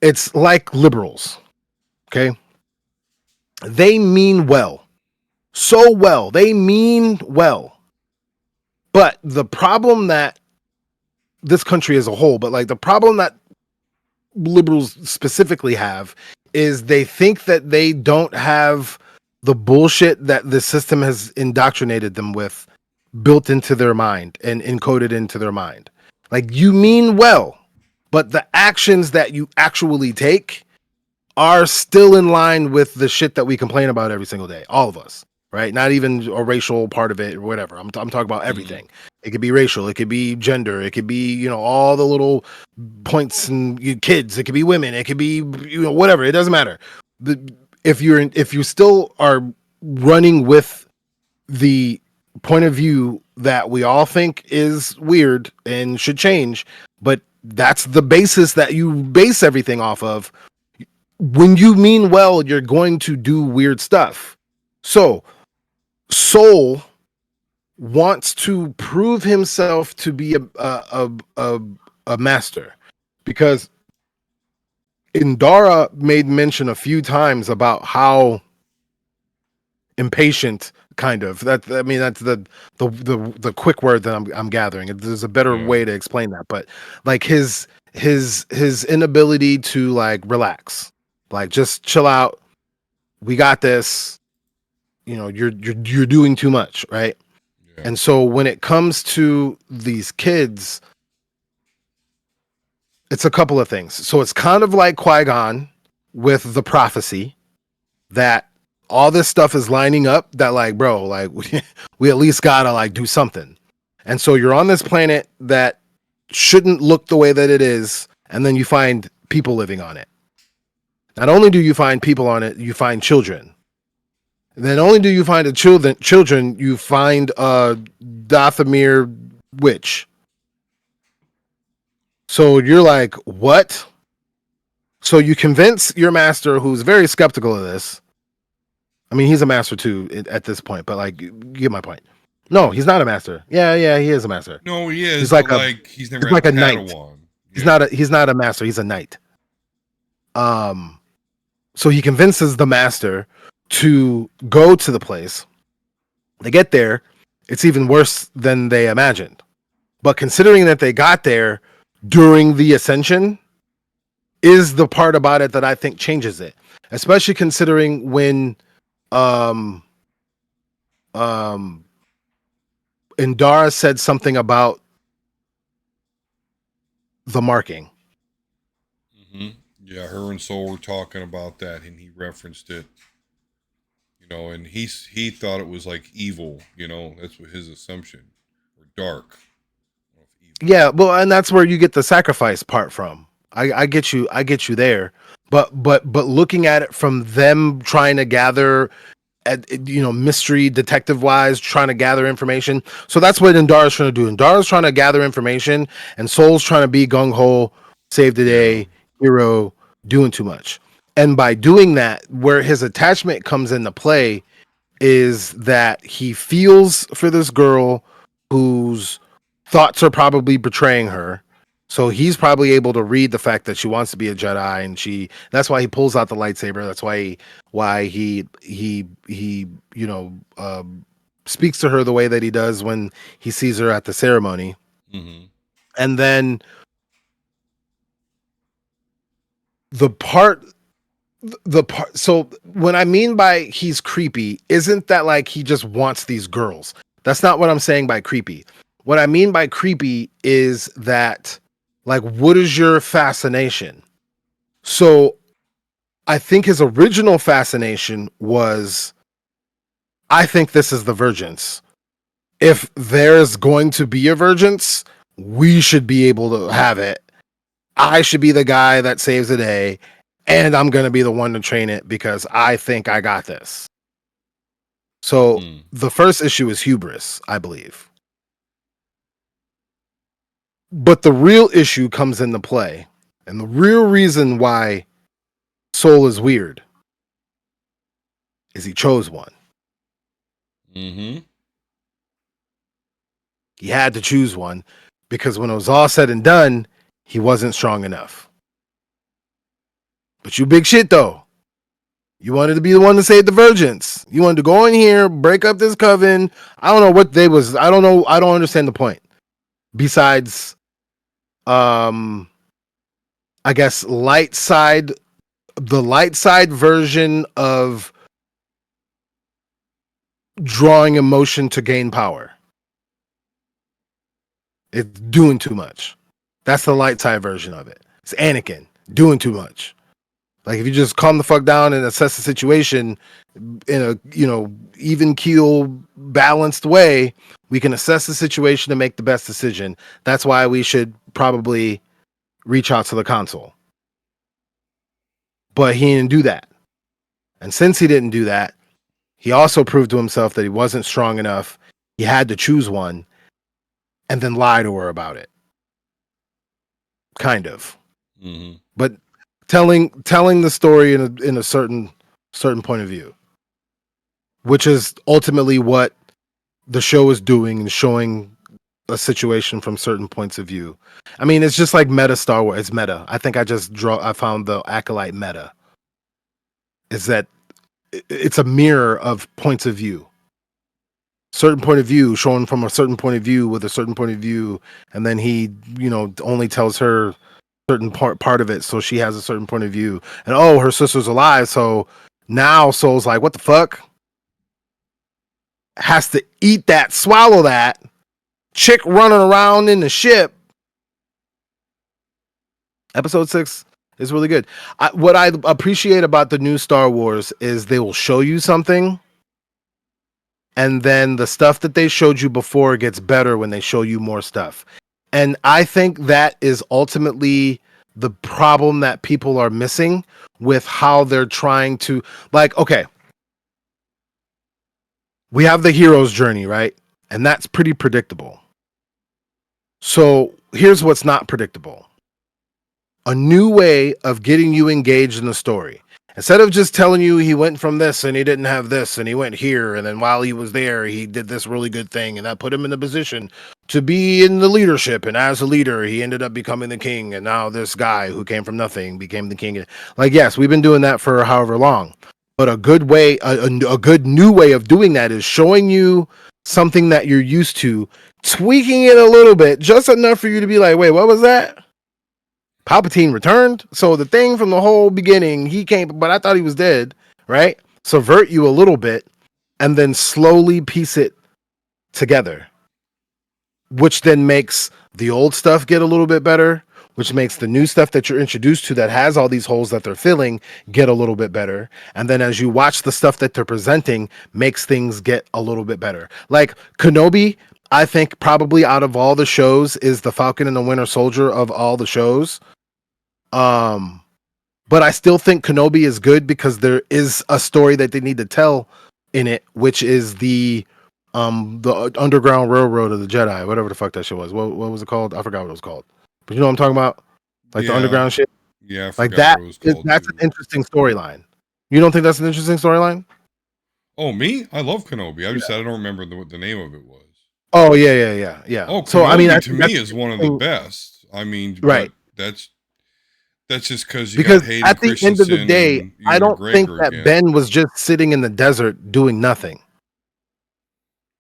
it's like liberals. Okay, they mean well, so well. They mean well, but the problem that this country as a whole, but like the problem that liberals specifically have is they think that they don't have the bullshit that the system has indoctrinated them with built into their mind and encoded into their mind. Like you mean well, but the actions that you actually take are still in line with the shit that we complain about every single day. All of us, right? Not even a racial part of it or whatever. I'm talking about Mm-hmm. everything. It could be racial, it could be gender, it could be, all the little points and kids, it could be women, it could be, whatever. It doesn't matter. If you still are running with the point of view that we all think is weird and should change, but that's the basis that you base everything off of. When you mean well, you're going to do weird stuff. So, Soul wants to prove himself to be a master because Indara made mention a few times about how impatient kind of that I mean that's the quick word that I'm gathering. There's a better Yeah, way to explain that, but like his inability to like relax, like just chill out, we got this, you're doing too much, right? yeah, And so when it comes to these kids, it's a couple of things. So it's kind of like Qui-Gon with the prophecy that all this stuff is lining up that like, bro, like we at least gotta like do something. And so you're on this planet that shouldn't look the way that it is, and then you find people living on it. Not only do you find people on it, you find children. Then only do you find children, you find a Dathomir witch. So you're like, what? So you convince your master, who's very skeptical of this. I mean, he's a master too at this point, but like, you get my point. No, he's not a master. Yeah, he is a master. No, he He's is, like but a like he's never he's had a like a knight. Padawan. Yeah. He's not a master. He's a knight. Um, so he convinces the master to go to the place. They get there, it's even worse than they imagined. But considering that they got there during the ascension, is the part about it that I think changes it, especially considering when um um Indara said something about the marking. hmm Yeah, her and Soul were talking about that, and he referenced it. And he thought it was like evil. That's what his assumption, or dark. I don't know if evil. Yeah, well, and that's where you get the sacrifice part from. I get you. I get you there. But looking at it from them trying to gather, mystery detective wise, trying to gather information. So that's what Indara's trying to do. Indara's trying to gather information, and Soul's trying to be gung ho, save the Yeah. day, hero, doing too much. And by doing that, where his attachment comes into play is that he feels for this girl whose thoughts are probably betraying her. So he's probably able to read the fact that she wants to be a Jedi, and that's why he pulls out the lightsaber. That's why he speaks to her the way that he does when he sees her at the ceremony. hmm And then the part so when I mean by he's creepy, isn't that like he just wants these girls? That's not what I'm saying by creepy. What I mean by creepy is that, like, what is your fascination? So I think his original fascination was, I think this is the Virgins. If there's going to be a Virgins, we should be able to have it. I should be the guy that saves the day, and I'm going to be the one to train it because I think I got this. So Mm. the first issue is hubris, I believe. But the real issue comes into play. And the real reason why Soul is weird is he chose one. hmm He had to choose one because when it was all said and done, he wasn't strong enough. But you big shit though. You wanted to be the one to save the virgins. You wanted to go in here, break up this coven. I don't know what they was. I don't know. I don't understand the point. Besides, um, I guess the light side version of drawing emotion to gain power. It's doing too much. That's the light side version of it. It's Anakin doing too much. Like if you just calm the fuck down and assess the situation in a even keel, balanced way, we can assess the situation and make the best decision. That's why we should probably reach out to the console. But he didn't do that. And since he didn't do that, he also proved to himself that he wasn't strong enough. He had to choose one and then lie to her about it. Kind of. hmm But telling the story in a certain point of view, which is ultimately what the show is doing and showing a situation from certain points of view. I mean, it's just like meta Star Wars. It's meta. I think I found the Acolyte meta. Is that it's a mirror of points of view. Certain point of view shown from a certain point of view with a certain point of view, and then he, only tells her certain part of it, so she has a certain point of view. And oh, her sister's alive, so now Soul's like, what the fuck? Has to eat that, swallow that. Chick running around in the ship. Episode 6 is really good. What I appreciate about the new Star Wars is they will show you something, and then the stuff that they showed you before gets better when they show you more stuff. And I think that is ultimately the problem that people are missing with how they're trying to, like, okay, we have the hero's journey, right? And that's pretty predictable. So here's what's not predictable. a new way of getting you engaged in the story. Instead of just telling you he went from this and he didn't have this and he went here and then while he was there he did this really good thing and that put him in the position to be in the leadership, and as a leader he ended up becoming the king, and now this guy who came from nothing became the king. Like, yes, we've been doing that for however long, but a good way, a good new way of doing that is showing you something that you're used to, tweaking it a little bit, just enough for you to be like, wait, what was that? Palpatine returned. So the thing from the whole beginning, he came, but I thought he was dead, right? Subvert you a little bit and then slowly piece it together, which then makes the old stuff get a little bit better, which makes the new stuff that you're introduced to that has all these holes that they're filling get a little bit better. And then as you watch the stuff that they're presenting, makes things get a little bit better. Like Kenobi, I think probably out of all the shows is the Falcon and the Winter Soldier of all the shows. Um, but I still think Kenobi is good because there is a story that they need to tell in it, which is the Underground Railroad of the Jedi, whatever the fuck that shit was. What was it called? I forgot what it was called. But you know what I'm talking about? Like the Yeah, underground shit. yeah, I Like forgot what it was called that's an too. interesting storyline. You don't think that's an interesting storyline? Oh, me? I love Kenobi. I just said I don't remember what the name of it was. Oh yeah. Oh, So I mean, I Kenobi to think me that's is one of the interesting, best. I mean, right? but that's just because you got Because Hayden at the end of the Christensen day, and I Ewan don't think McGregor that again, Ben was just sitting in the desert doing nothing.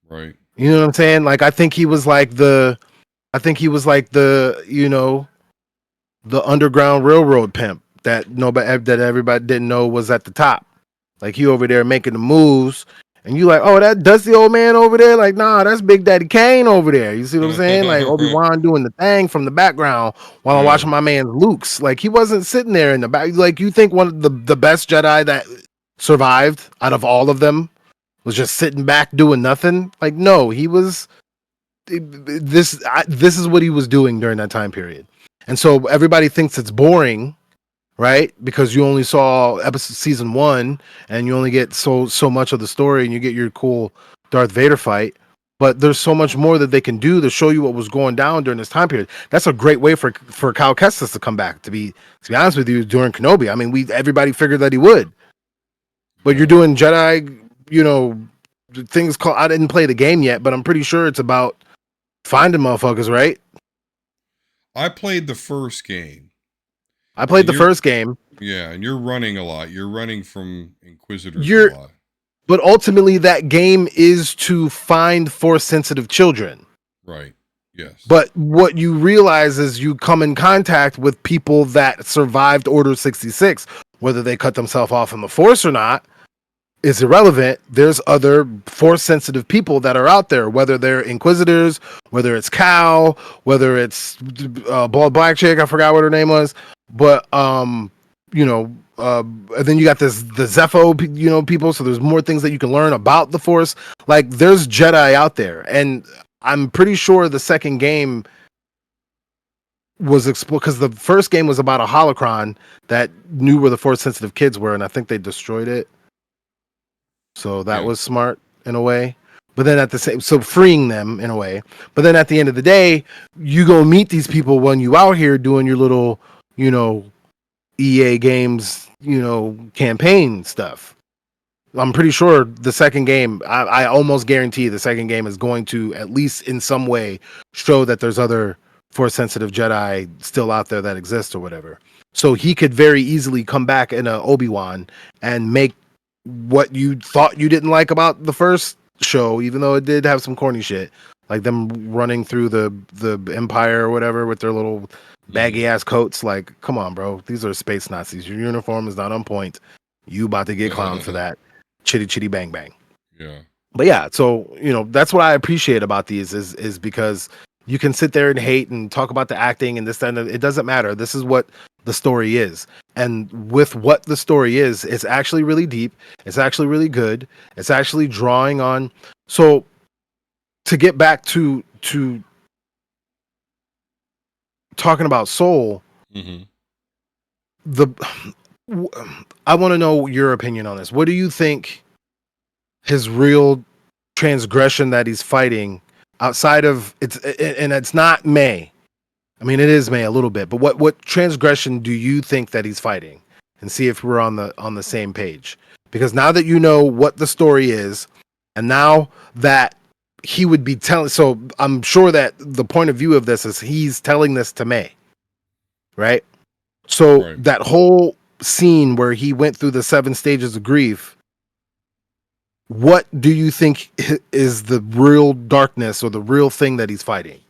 right? You know what I'm saying? Like I think he was like the Underground Railroad pimp that nobody that everybody didn't know was at the top. Like he over there making the moves, and you like, oh, that dusty old man over there. Like, nah, that's Big Daddy Kane over there. You see what I'm saying? Like Obi-Wan doing the thing from the background while I'm Yeah. watching my man Luke's. Like he wasn't sitting there in the back. Like you think one of the best Jedi that survived out of all of them was just sitting back doing nothing? Like, no, he was this is what he was doing during that time period. And so everybody thinks it's boring, right? Because you only saw episode season 1 and you only get so much of the story and you get your cool Darth Vader fight. But there's so much more that they can do to show you what was going down during this time period. That's a great way for Cal Kestis to come back. To be honest with you, during Kenobi, I mean, everybody figured that he would. But you're Yeah. doing Jedi, you know, things called. I didn't play the game yet, but I'm pretty sure it's about finding motherfuckers, right? I played the first game, I and played the you're first game. yeah, and you're running a lot. You're running from Inquisitors a You're lot, But ultimately that game is to find force sensitive children. right? Yes. But what you realize is you come in contact with people that survived Order 66, whether they cut themselves off in the force or not is irrelevant. There's other force sensitive people that are out there, whether they're inquisitors, whether it's Cal, whether it's bald black chick, I forgot what her name was, but you know, and then you got the Zepho, people. So there's more things that you can learn about the force. Like there's Jedi out there, and I'm pretty sure the second game was because the first game was about a holocron that knew where the force sensitive kids were, and I think they destroyed it. So that Yeah. was smart in a way. But then at the same, so freeing them in a way. But then at the end of the day, you go meet these people when you out here doing your little, you know, EA games, campaign stuff. I'm pretty sure the second game, I almost guarantee the second game is going to at least in some way show that there's other force sensitive Jedi still out there that exist or whatever. So he could very easily come back in a Obi-Wan and make what you thought you didn't like about the first show, even though it did have some corny shit, like them running through the Empire or whatever with their little Hmm. baggy ass coats. Like, come on, bro, these are space Nazis. Your uniform is not on point. You about to get clowned for that. Chitty chitty bang bang. Yeah. But yeah, so that's what I appreciate about these is because you can sit there and hate and talk about the acting and this and it doesn't matter. This is what the story is. And with what the story is, it's actually really deep. It's actually really good. It's actually drawing on. So to get back to talking about Soul, Hmm. the I want to know your opinion on this. What do you think his real transgression that he's fighting outside of it's, and it's not May. I mean, it is May a little bit, but what transgression do you think that he's fighting? And see if we're on the same page. Because now that you know what the story is, and now that he would be telling, so I'm sure that the point of view of this is he's telling this to May, right? So Right. that whole scene where he went through the 7 stages of grief, what do you think is the real darkness or the real thing that he's fighting?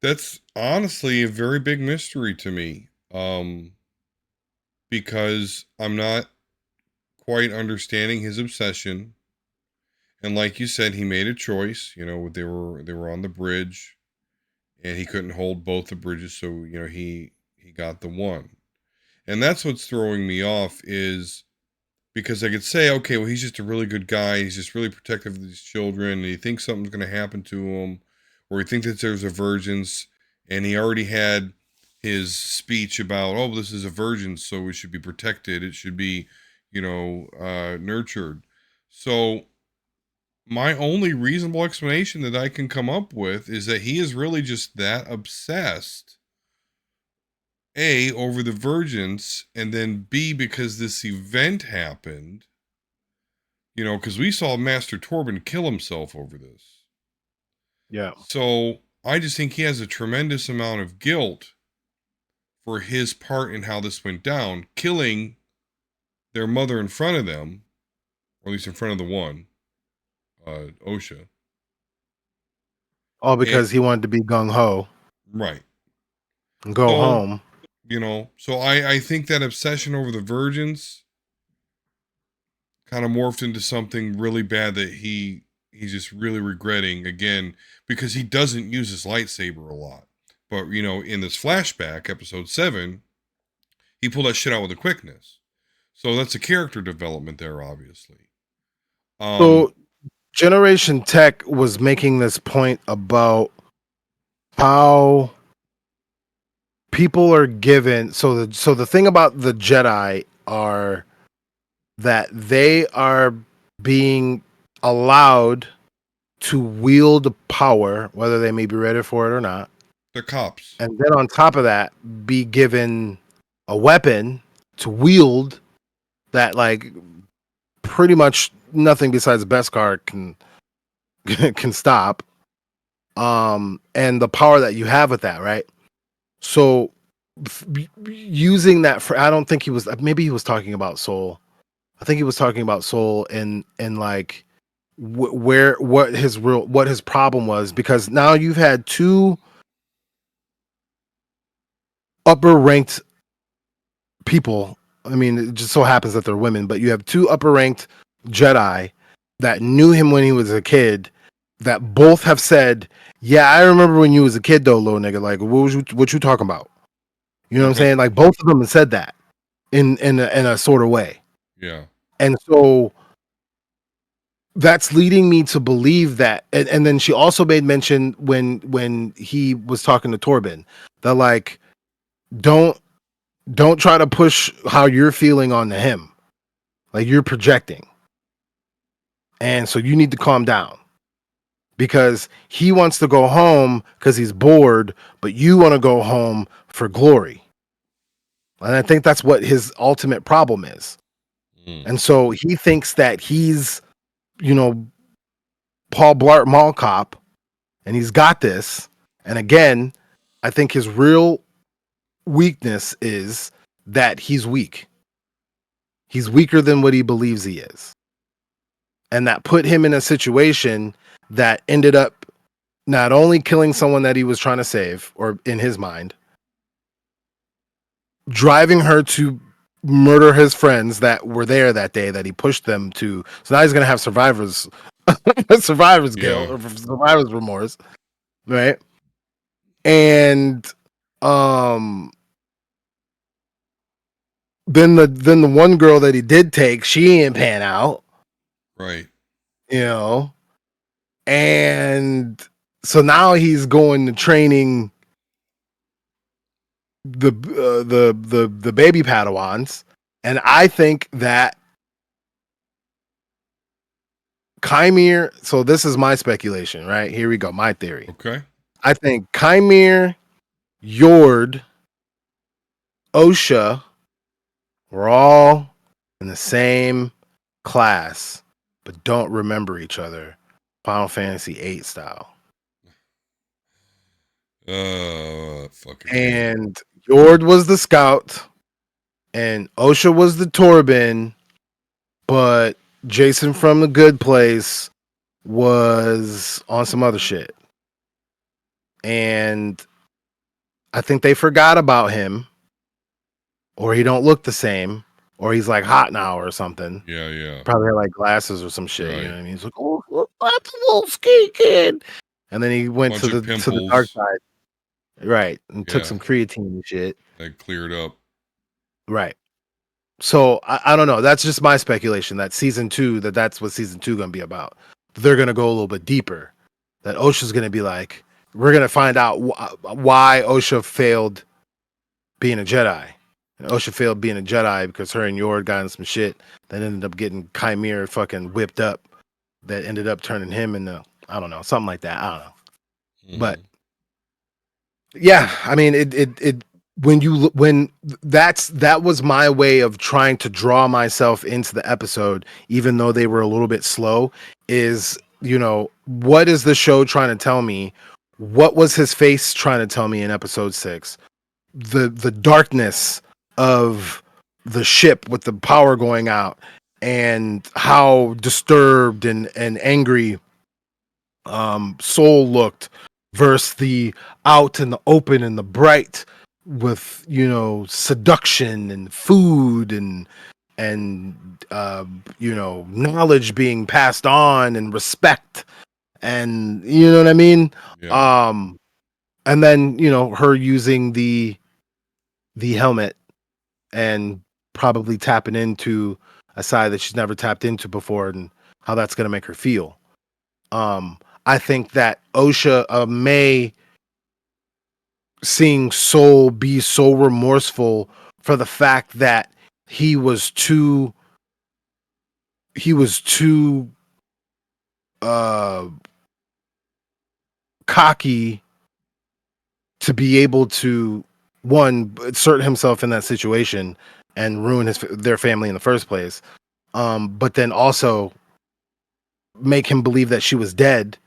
That's honestly a very big mystery to me. Because I'm not quite understanding his obsession. And like you said, he made a choice. You know, they were on the bridge, and he couldn't hold both the bridges, so he got the one. And that's what's throwing me off is because I could say, okay, well, he's just a really good guy. He's just really protective of these children, and he thinks something's going to happen to him, or he thinks that there's a virgins, and he already had his speech about, oh, this is a virgin, so it should be protected. It should be, nurtured. So my only reasonable explanation that I can come up with is that he is really just that obsessed. A, over the virgins, and then B, because this event happened, because we saw Master Torben kill himself over this. Yeah. So I just think he has a tremendous amount of guilt for his part in how this went down, killing their mother in front of them, or at least in front of the one, Osha. All And because he wanted to be gung ho right. and go So, home. so I think that obsession over the virgins kind of morphed into something really bad that he's just really regretting again because he doesn't use his lightsaber a lot. But in this flashback, episode 7, he pulled that shit out with a quickness. So that's a character development there, obviously. Um, So Generation Tech was making this point about how people are given, so the thing about the Jedi are that they are being allowed to wield power, whether they may be ready for it or not, they're cops. and then on top of that, be given a weapon to wield that like pretty much nothing besides Beskar can can stop. And the power that you have with that, right? So using that for, I don't think he was, maybe he was talking about Soul. I think he was talking about Soul and like where what his problem was, because now you've had two upper ranked people. I mean, it just so happens that they're women, but you have two upper ranked Jedi that knew him when he was a kid, that both have said, "Yeah, I remember when you was a kid, though, little nigga. Like, what you talking about?" You know what I'm Right. saying? Like, both of them have said that in a sort of way, Yeah. and so that's leading me to believe that. And then she also made mention when he was talking to Torben that like don't don't try to push how you're feeling onto him. Like you're projecting. And so you need to calm down because he wants to go home because he's bored, but you want to go home for glory. And I think that's what his ultimate problem is. Mm. And so he thinks that he's, you know, Paul Blart Mall Cop and he's got this. And again, I think his real weakness is that he's weak. He's weaker than what he believes he is. And that put him in a situation that ended up not only killing someone that he was trying to save, or in his mind, driving her to murder his friends that were there that day that he pushed them to. So now he's gonna have survivor's guilt Yeah. or survivor's remorse, right? And um then the one girl that he did take, she didn't pan out, Right. you know. And so now he's going to training the baby Padawans, and I think that Chimere. So this is my speculation, right? Here we go. My theory. Okay. I think Chimere, Yord, OSHA were all in the same class, but don't remember each other. Final Fantasy VIII style. Fucking game. And Yord was the scout, and OSHA was the Torben, but Jason from the Good Place was on some other shit. And I think they forgot about him, or he don't look the same, or he's like hot now or something. Yeah, yeah. Probably had like glasses or some shit, you know Right. what I mean? He's like, oh, look, that's a little ski kid. And then he went Bunch to of the dark pimples. side, right? And took Yeah. some creatine and shit, That cleared up. right? So I don't know. That's just my speculation. That season two, that's what season two gonna be about. They're gonna go a little bit deeper. That OSHA's gonna be like, we're gonna find out why OSHA failed being a Jedi. And OSHA failed being a Jedi because her and Yord got in some shit that ended up getting Chimere fucking whipped up. That ended up turning him into, I don't know, something like that. I don't know. But Hmm. yeah, I mean, it when that was my way of trying to draw myself into the episode, even though they were a little bit slow. Is, what is the show trying to tell me? What was his face trying to tell me in episode 6? The darkness of the ship with the power going out, and how disturbed and angry Soul looked, versus the out in the open and the bright, with seduction and food and knowledge being passed on and respect, and you know what I mean. Yeah. Um and then her using the helmet and probably tapping into a side that she's never tapped into before, and how that's going to make her feel. um I think that OSHA, May, seeing Soul be so remorseful for the fact that he was too he was too uh cocky to be able to, one, insert himself in that situation and ruin their family in the first place, but then also make him believe that she was dead,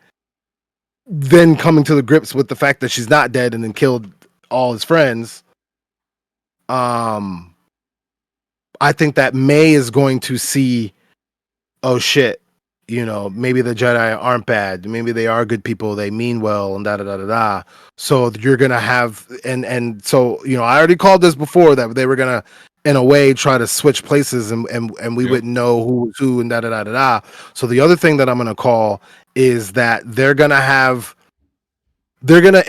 then coming to the grips with the fact that she's not dead and then killed all his friends. um I think that May is going to see, oh shit, maybe the Jedi aren't bad. Maybe they are good people. They mean well, and da da da da da. So you're gonna have, and so I already called this before, that they were gonna, in a way, try to switch places, and we Yep. wouldn't know who was who, and da da da da da. So the other thing that I'm gonna call is that they're going to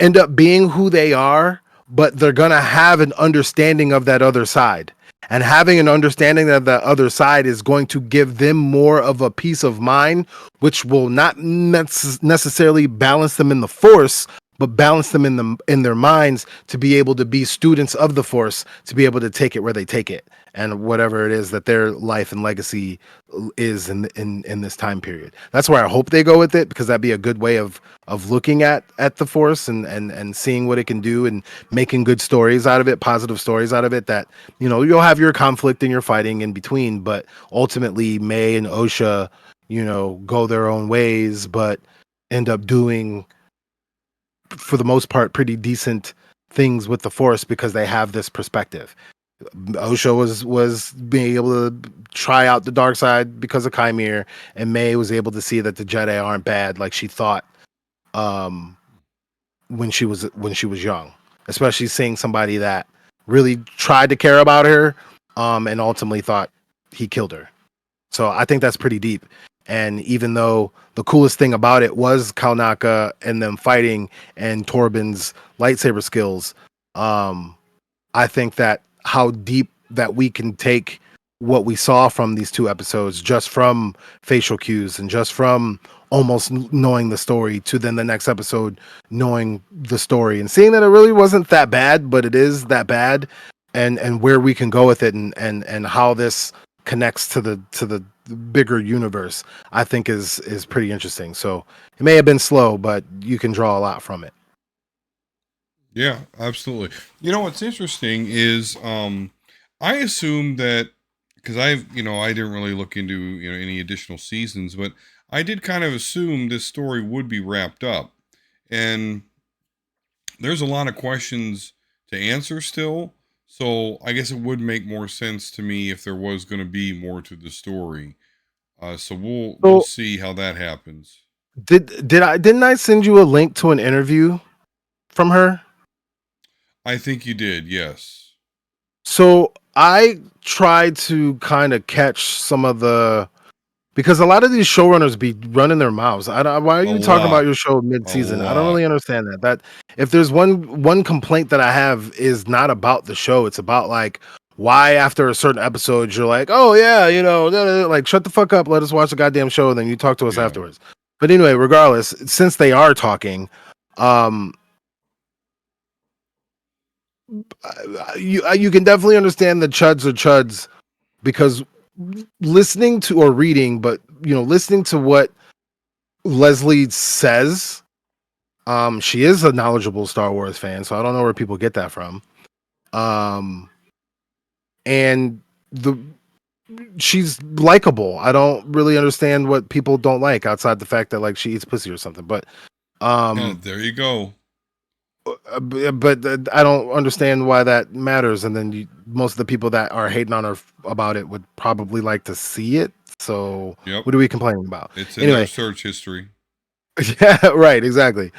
end up being who they are, but they're going to have an understanding of that other side. And having an understanding of that other side is going to give them more of a peace of mind, which will not necessarily balance them in the force, but balance them in their minds, to be able to be students of the force, to be able to take it where they take it, and whatever it is that their life and legacy is in this time period. That's where I hope they go with it, because that'd be a good way of looking at the force, and seeing what it can do, and making good stories out of it, positive stories out of it, that you'll have your conflict and your fighting in between, but ultimately May and OSHA go their own ways, but end up doing, for the most part, pretty decent things with the force, because they have this perspective. OSHA was being able to try out the dark side because of Chimere, and May was able to see that the Jedi aren't bad like she thought, um, when she was young. Especially seeing somebody that really tried to care about her, and ultimately thought he killed her. So I think that's pretty deep. And even though the coolest thing about it was Kalnaka and them fighting, and Torben's lightsaber skills, um, I think that how deep that we can take what we saw from these two episodes, just from facial cues and just from almost knowing the story, to then the next episode knowing the story and seeing that it really wasn't that bad, but it is that bad, and where we can go with it, and how this connects to the bigger universe, I think is pretty interesting. So it may have been slow, but you can draw a lot from it. Yeah, absolutely. You know what's interesting is I assume that because I didn't really look into any additional seasons, but I did kind of assume this story would be wrapped up. And there's a lot of questions to answer still. So I guess it would make more sense to me if there was going to be more to the story. So we'll So see how that happens. didn't I send you a link to an interview from her? I think you did, yes. So I tried to kind of catch some of the because a lot of these showrunners be running their mouths. Why are A you talking about lot, your show a mid-season? I don't lot. really understand that. That if there's one complaint that I have is not about the show. It's about like why after a certain episode you're like, oh yeah, like shut the fuck up, let us watch the goddamn show, and then you talk to us Yeah. afterwards. But anyway, regardless, since they are talking, um, you can definitely understand the chuds are chuds because listening to or reading, but listening to what Leslie says. She is a knowledgeable Star Wars fan, so I don't know where people get that from. Um, and the she's likable. I don't really understand what people don't like outside the fact that like she eats pussy or something. But Yeah, um, there you go. but I don't understand why that matters. And then most of the people that are hating on her about it would probably like to see it. So Yep. what are we complaining about? It's in their Anyway, search history. yeah, right, exactly.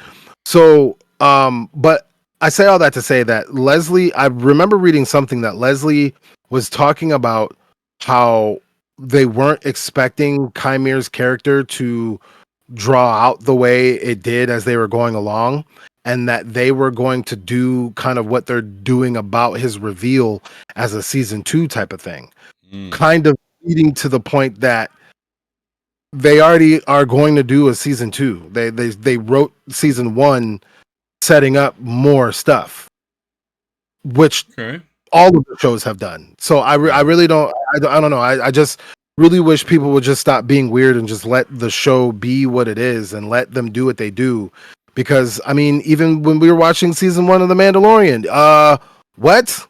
So, but I say all that to say that Leslie, I remember reading something that Leslie was talking about how they weren't expecting Chimere's character to draw out the way it did as they were going along, and that they were going to do kind of what they're doing about his reveal as a season 2 type of thing, Mm. kind of leading to the point that they already are going to do a season 2. They wrote season 1 setting up more stuff, which Okay. all of the shows have done. So I Yeah. really I don't know. I just really wish people would just stop being weird and just let the show be what it is and let them do what they do. Because I mean, even when we were watching season 1 of The Mandalorian, what?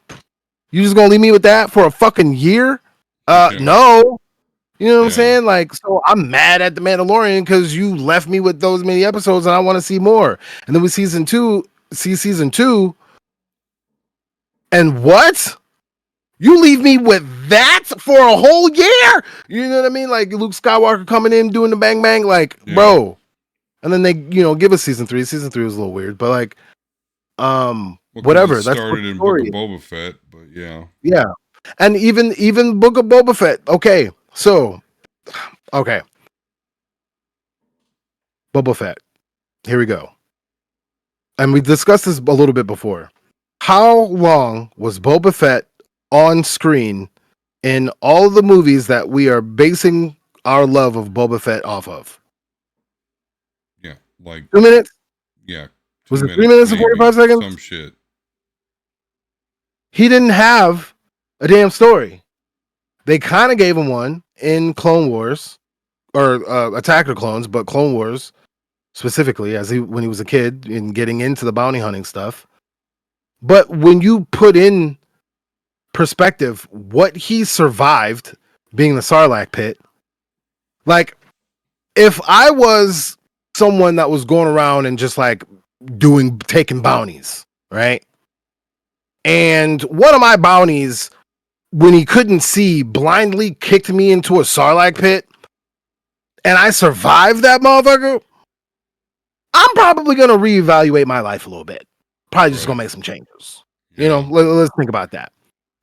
You just gonna leave me with that for a fucking year? Yeah. No. You know what I'm Yeah. saying? Like, so I'm mad at The Mandalorian because you left me with those many episodes and I want to see more. And then we see season two, and what? You leave me with that for a whole year? You know what I mean? Like Luke Skywalker coming in doing the bang bang, like, Yeah. bro. And then they, give us season 3. Season 3 was a little weird, but like, Well, because it whatever. That's what started the in Book of story is. Boba Fett, but yeah. Yeah. And even Book of Boba Fett. Okay. So, okay. Boba Fett. Here we go. And we discussed this a little bit before. How long was Boba Fett on screen in all the movies that we are basing our love of Boba Fett off of? Yeah. Like, 2 minutes? yeah. two Was it three minutes, minutes and maybe. 45 seconds? Some shit. He didn't have a damn story. They kind of gave him one in Clone Wars or Attack of the Clones, but Clone Wars specifically, when he was a kid and getting into the bounty hunting stuff. But when you put in perspective what he survived being the Sarlacc pit, like if I was someone that was going around and just like taking bounties, right? And one of my bounties, when he couldn't see, blindly kicked me into a Sarlacc pit, and I survived that motherfucker, I'm probably gonna reevaluate my life a little bit. Probably just gonna Right. make some changes. Yeah. Let's think about that.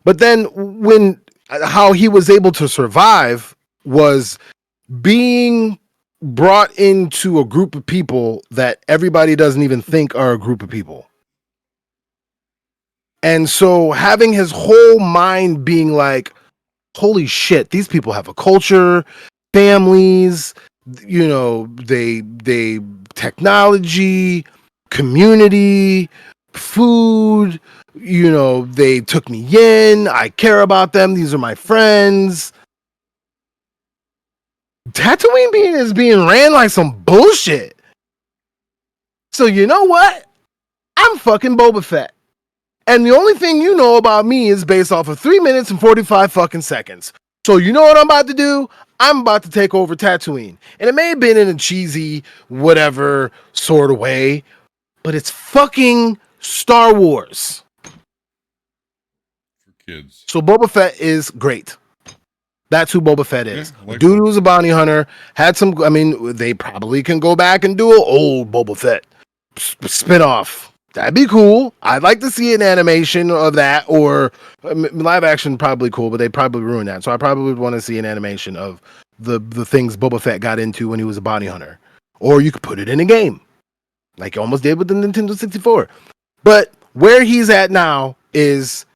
But then when how he was able to survive was being brought into a group of people that everybody doesn't even think are a group of people. And so having his whole mind being like, holy shit, these people have a culture, families, they technology, community, food, they took me in, I care about them, these are my friends. Tatooine is being ran like some bullshit. So you know what? I'm fucking Boba Fett. And the only thing you know about me is based off of 3 minutes and 45 fucking seconds. So you know what I'm about to do? I'm about to take over Tatooine. And it may have been in a cheesy, whatever sort of way, but it's fucking Star Wars. For kids. So Boba Fett is great. That's who Boba Fett Yeah, is. I A like dude Boba who's a Fett. bounty hunter, had some, I mean, they probably can go back and do an old Boba Fett spinoff. That'd be cool. I'd like to see an animation of that, or live action. Probably cool, but they probably ruin that. So I probably would want to see an animation of the things Boba Fett got into when he was a bounty hunter, or you could put it in a game, like you almost did with the Nintendo 64. But where he's at now is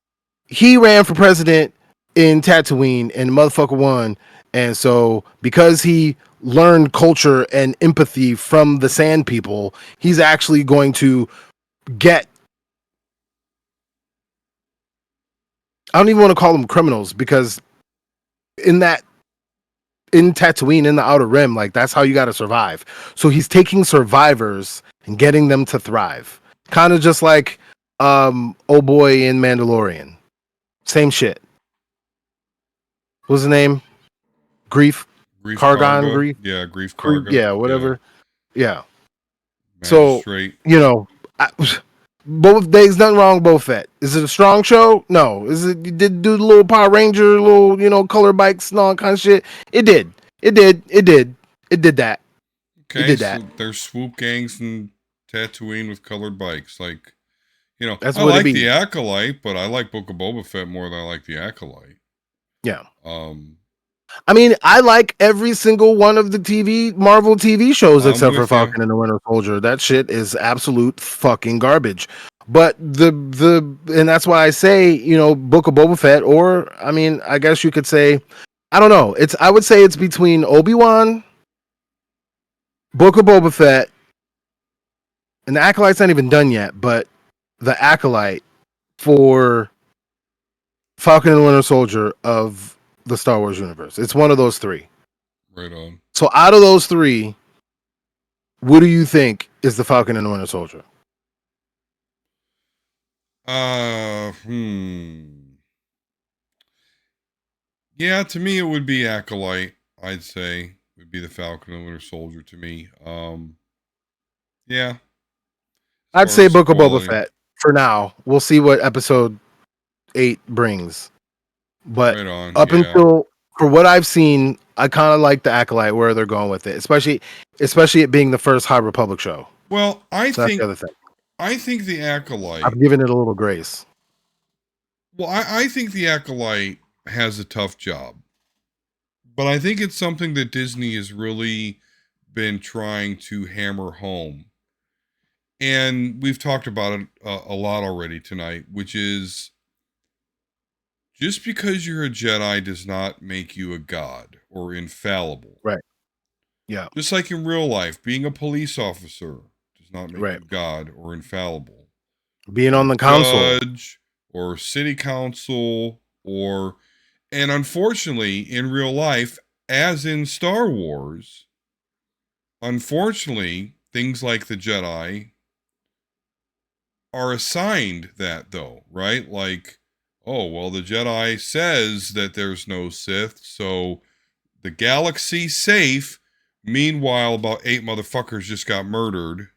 he ran for president in Tatooine, and the motherfucker won. And so, because he learned culture and empathy from the Sand People, he's actually going to get, I don't even want to call them criminals, because in that, in Tatooine, in the Outer Rim, like that's how you got to survive. So he's taking survivors and getting them to thrive, kind of just like oh boy in Mandalorian. Same shit. What's his name? Grief, Grief Kargan, Karga. Grief, Yeah, Grief Grief, Karga. yeah, Yeah. whatever. Yeah. So, Magistrate. you know, both days, nothing wrong with Boba Fett. Is it a strong show? No. Is it, you did do the little Power Ranger, little, color bikes and all that kind of shit? It did. It did. It did. It did that. It Okay, did that. so there's swoop gangs and Tatooine with colored bikes. Like, That's I what it like the be. Acolyte, but I like Book of Boba Fett more than I like the Acolyte. Yeah. Um, I mean, I like every single one of the Marvel TV shows I'm except for with you. Falcon and the Winter Soldier. That shit is absolute fucking garbage. But and that's why I say, Book of Boba Fett, or I mean, I guess you could say, I don't know. I would say it's between Obi-Wan, Book of Boba Fett, and the Acolyte's not even done yet, but the Acolyte for Falcon and the Winter Soldier of the Star Wars universe. It's one of those three. Right on. So out of those three, what do you think is the Falcon and the Winter Soldier? Hmm. Yeah, to me it would be Acolyte. I'd say would be the Falcon and Winter Soldier to me. Yeah, as I'd far say as Book of Boba quality. Fett for now. We'll see what episode 8 brings. But Right on. up Yeah. until for what I've seen, I kind of like the Acolyte where they're going with it, especially it being the first High Republic show. Well, So that's the other thing. I think the Acolyte. I've given it a little grace. Well, I think the Acolyte has a tough job, but I think it's something that Disney has really been trying to hammer home. And we've talked about it a lot already tonight, which is just because you're a Jedi does not make you a god or infallible. Right. Yeah. Just like in real life, being a police officer does not make Right. you God or infallible. Being Or on a the council. judge or city council or, and unfortunately, in real life, as in Star Wars, unfortunately, things like the Jedi are assigned that, though, right? Like, oh, well, the Jedi says that there's no Sith, so the galaxy's safe. Meanwhile, about 8 motherfuckers just got murdered,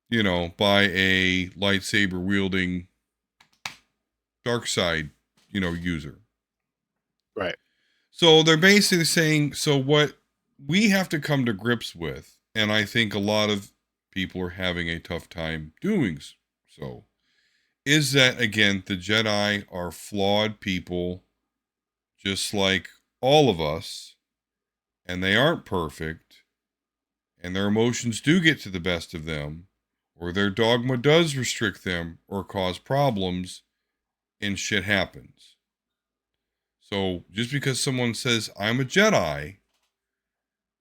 by a lightsaber wielding dark side, user. Right. So they're basically saying, so what we have to come to grips with, and I think a lot of people are having a tough time doing so, is that again, the Jedi are flawed people, just like all of us, and they aren't perfect, and their emotions do get to the best of them, or their dogma does restrict them or cause problems, and shit happens. So just because someone says, I'm a Jedi,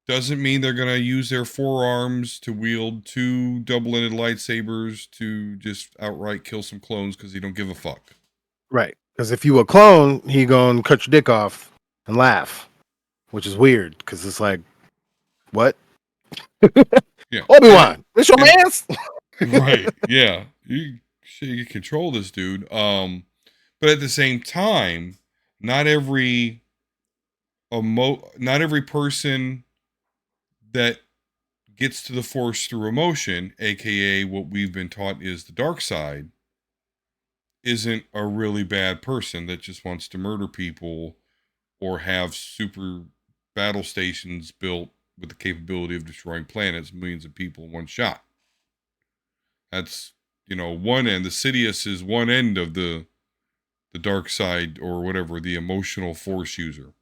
doesn't mean they're going to use their forearms to wield two double-ended lightsabers to just outright kill some clones because they don't give a fuck. Right. Because if you a clone, he gonna cut your dick off and laugh. which is weird because it's like, what? Yeah. Obi-Wan, this your And man's? right. Yeah. You can control this dude. But at the same time, not every not every person that gets to the force through emotion, aka what we've been taught is the dark side, isn't a really bad person that just wants to murder people or have super battle stations built with the capability of destroying planets, millions of people in one shot. That's, one end. The Sidious is one end of the dark side, or whatever, the emotional force user.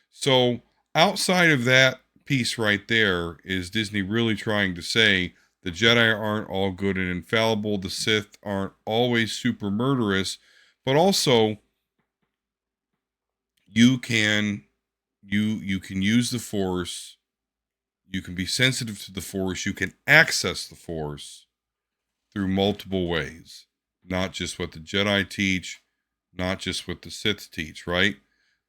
So outside of that piece right there, is Disney really trying to say the Jedi aren't all good and infallible, the Sith aren't always super murderous, but also you can you can use the force, you can be sensitive to the force, you can access the force through multiple ways. Not just what the Jedi teach, not just what the Sith teach, right?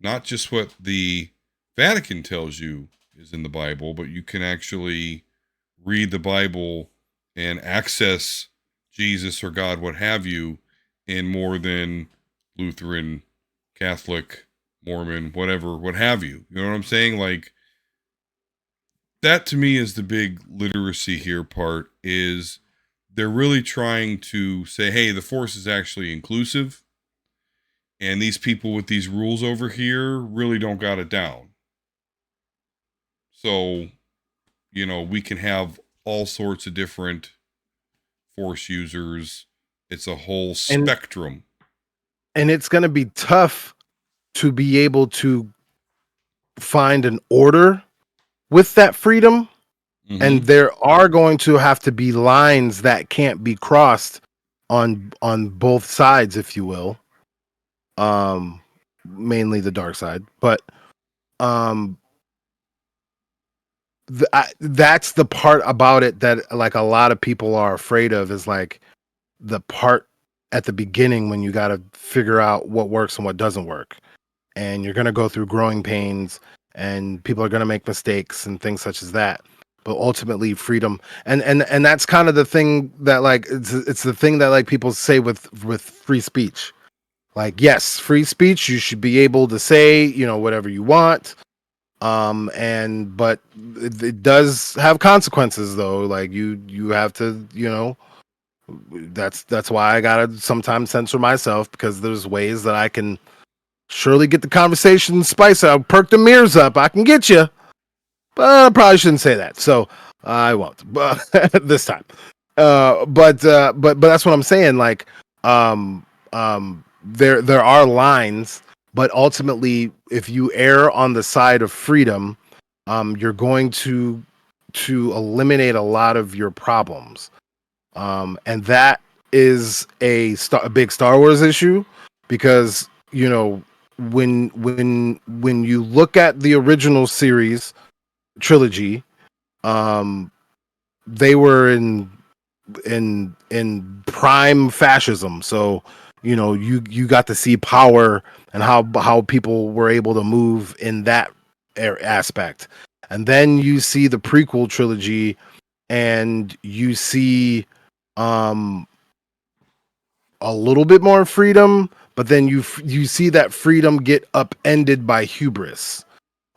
Not just what the Vatican tells you is in the Bible, but you can actually read the Bible and access Jesus or God, what have you, in more than Lutheran, Catholic, Mormon, whatever, what have you. You know what I'm saying? Like, that to me is the big literacy here part, is they're really trying to say, hey, the force is actually inclusive, and these people with these rules over here really don't got it down. So, we can have all sorts of different force users. It's a whole and spectrum. and it's going to be tough to be able to find an order with that freedom, and Mm-hmm. there are going to have to be lines that can't be crossed on both sides, if you will. um Mainly the dark side, but um that's the part about it that like a lot of people are afraid of, is like the part at the beginning when you got to figure out what works and what doesn't work, and you're going to go through growing pains, and people are going to make mistakes and things such as that, but ultimately freedom. And that's kind of the thing that, like, it's the thing that, like, people say with free speech. Like, yes, free speech, you should be able to say, whatever you want. And but it does have consequences, though. Like, you have to, that's why I gotta sometimes censor myself, because there's ways that I can surely get the conversation spice up, perk the mirrors up. I can get you, but I probably shouldn't say that. So I won't, but this time. But that's what I'm saying. Like, there are lines, but ultimately, if you err on the side of freedom, you're going to eliminate a lot of your problems. And that is a big Star Wars issue, because when you look at the original series trilogy, um, they were in prime fascism. So you got to see power and how people were able to move in that aspect, and then you see the prequel trilogy, and you see um a little bit more freedom, but then you see that freedom get upended by hubris.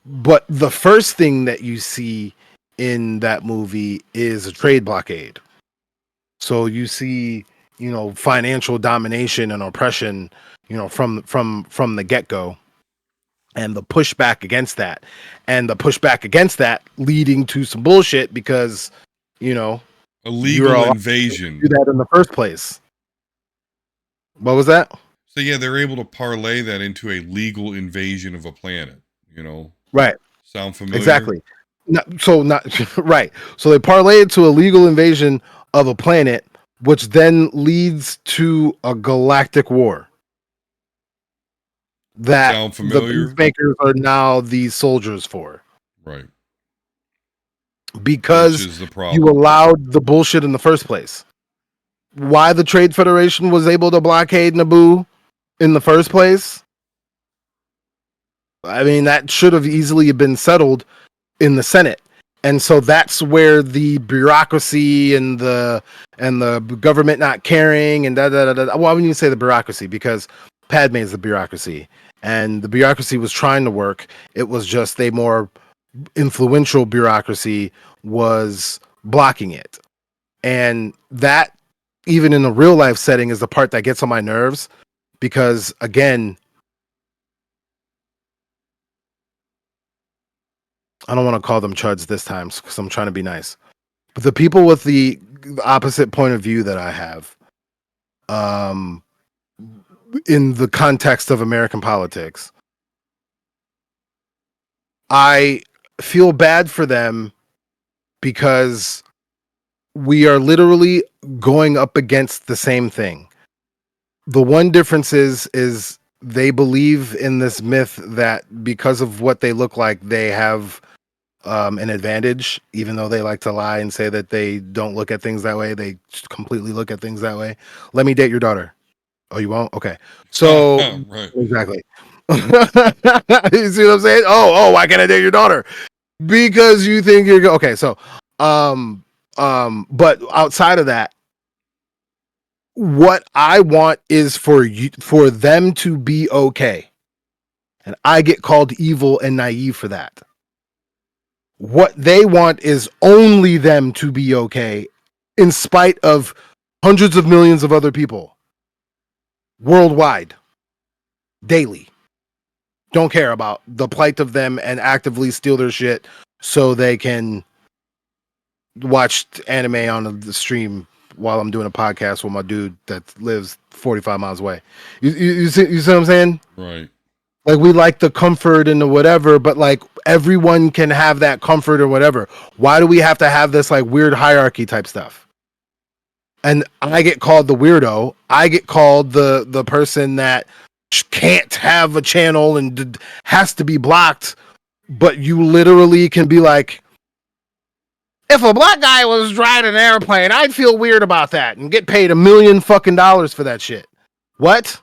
But the first thing that you see in that movie is a trade blockade. So you see, financial domination and oppression, from the get-go, and the pushback against that. And the pushback against that leading to some bullshit, because, you know, A you're legal allowed to do invasion. that in the first place. What was that? So yeah, they're able to parlay that into a legal invasion of a planet. You know, Right. sound familiar? Exactly. Not right. So they parlay it to a legal invasion of a planet, which then leads to a galactic war that Sound the familiar? peacemakers are now the soldiers for, Right. Which because is the you problem. allowed the bullshit in the first place. Why the Trade Federation was able to blockade Naboo in the first place? I mean, that should have easily been settled in the Senate. And so that's where the bureaucracy and the government not caring and da da da da. Well, I wouldn't even say the bureaucracy because Padme is the bureaucracy, and the bureaucracy was trying to work. It was just a more influential bureaucracy was blocking it, and that even in a real life setting is the part that gets on my nerves because again, I don't want to call them chuds this time because I'm trying to be nice. But the people with the opposite point of view that I have, um, in the context of American politics, I feel bad for them because we are literally going up against the same thing. The one difference is they believe in this myth that because of what they look like, they have an advantage, even though they like to lie and say that they don't look at things that way. They completely look at things that way. Let me date your daughter. Oh, you won't? Okay. So Right. exactly. You see what I'm saying? Why can't I date your daughter? Because you think you're okay. So, um, but outside of that, what I want is for you, for them to be okay, and I get called evil and naive for that. What they want is only them to be okay, in spite of hundreds of millions of other people worldwide, daily. Don't care about the plight of them and actively steal their shit so they can watch anime on the stream while I'm doing a podcast with my dude that lives 45 miles away. You see what I'm saying? Right. Like we like the comfort and the whatever, but like everyone can have that comfort or whatever. Why do we have to have this like weird hierarchy type stuff? And I get called the weirdo. I get called the person that can't have a channel and has to be blocked. But you literally can be like, if a black guy was driving an airplane, I'd feel weird about that and get paid $1 million fucking dollars for that shit. What?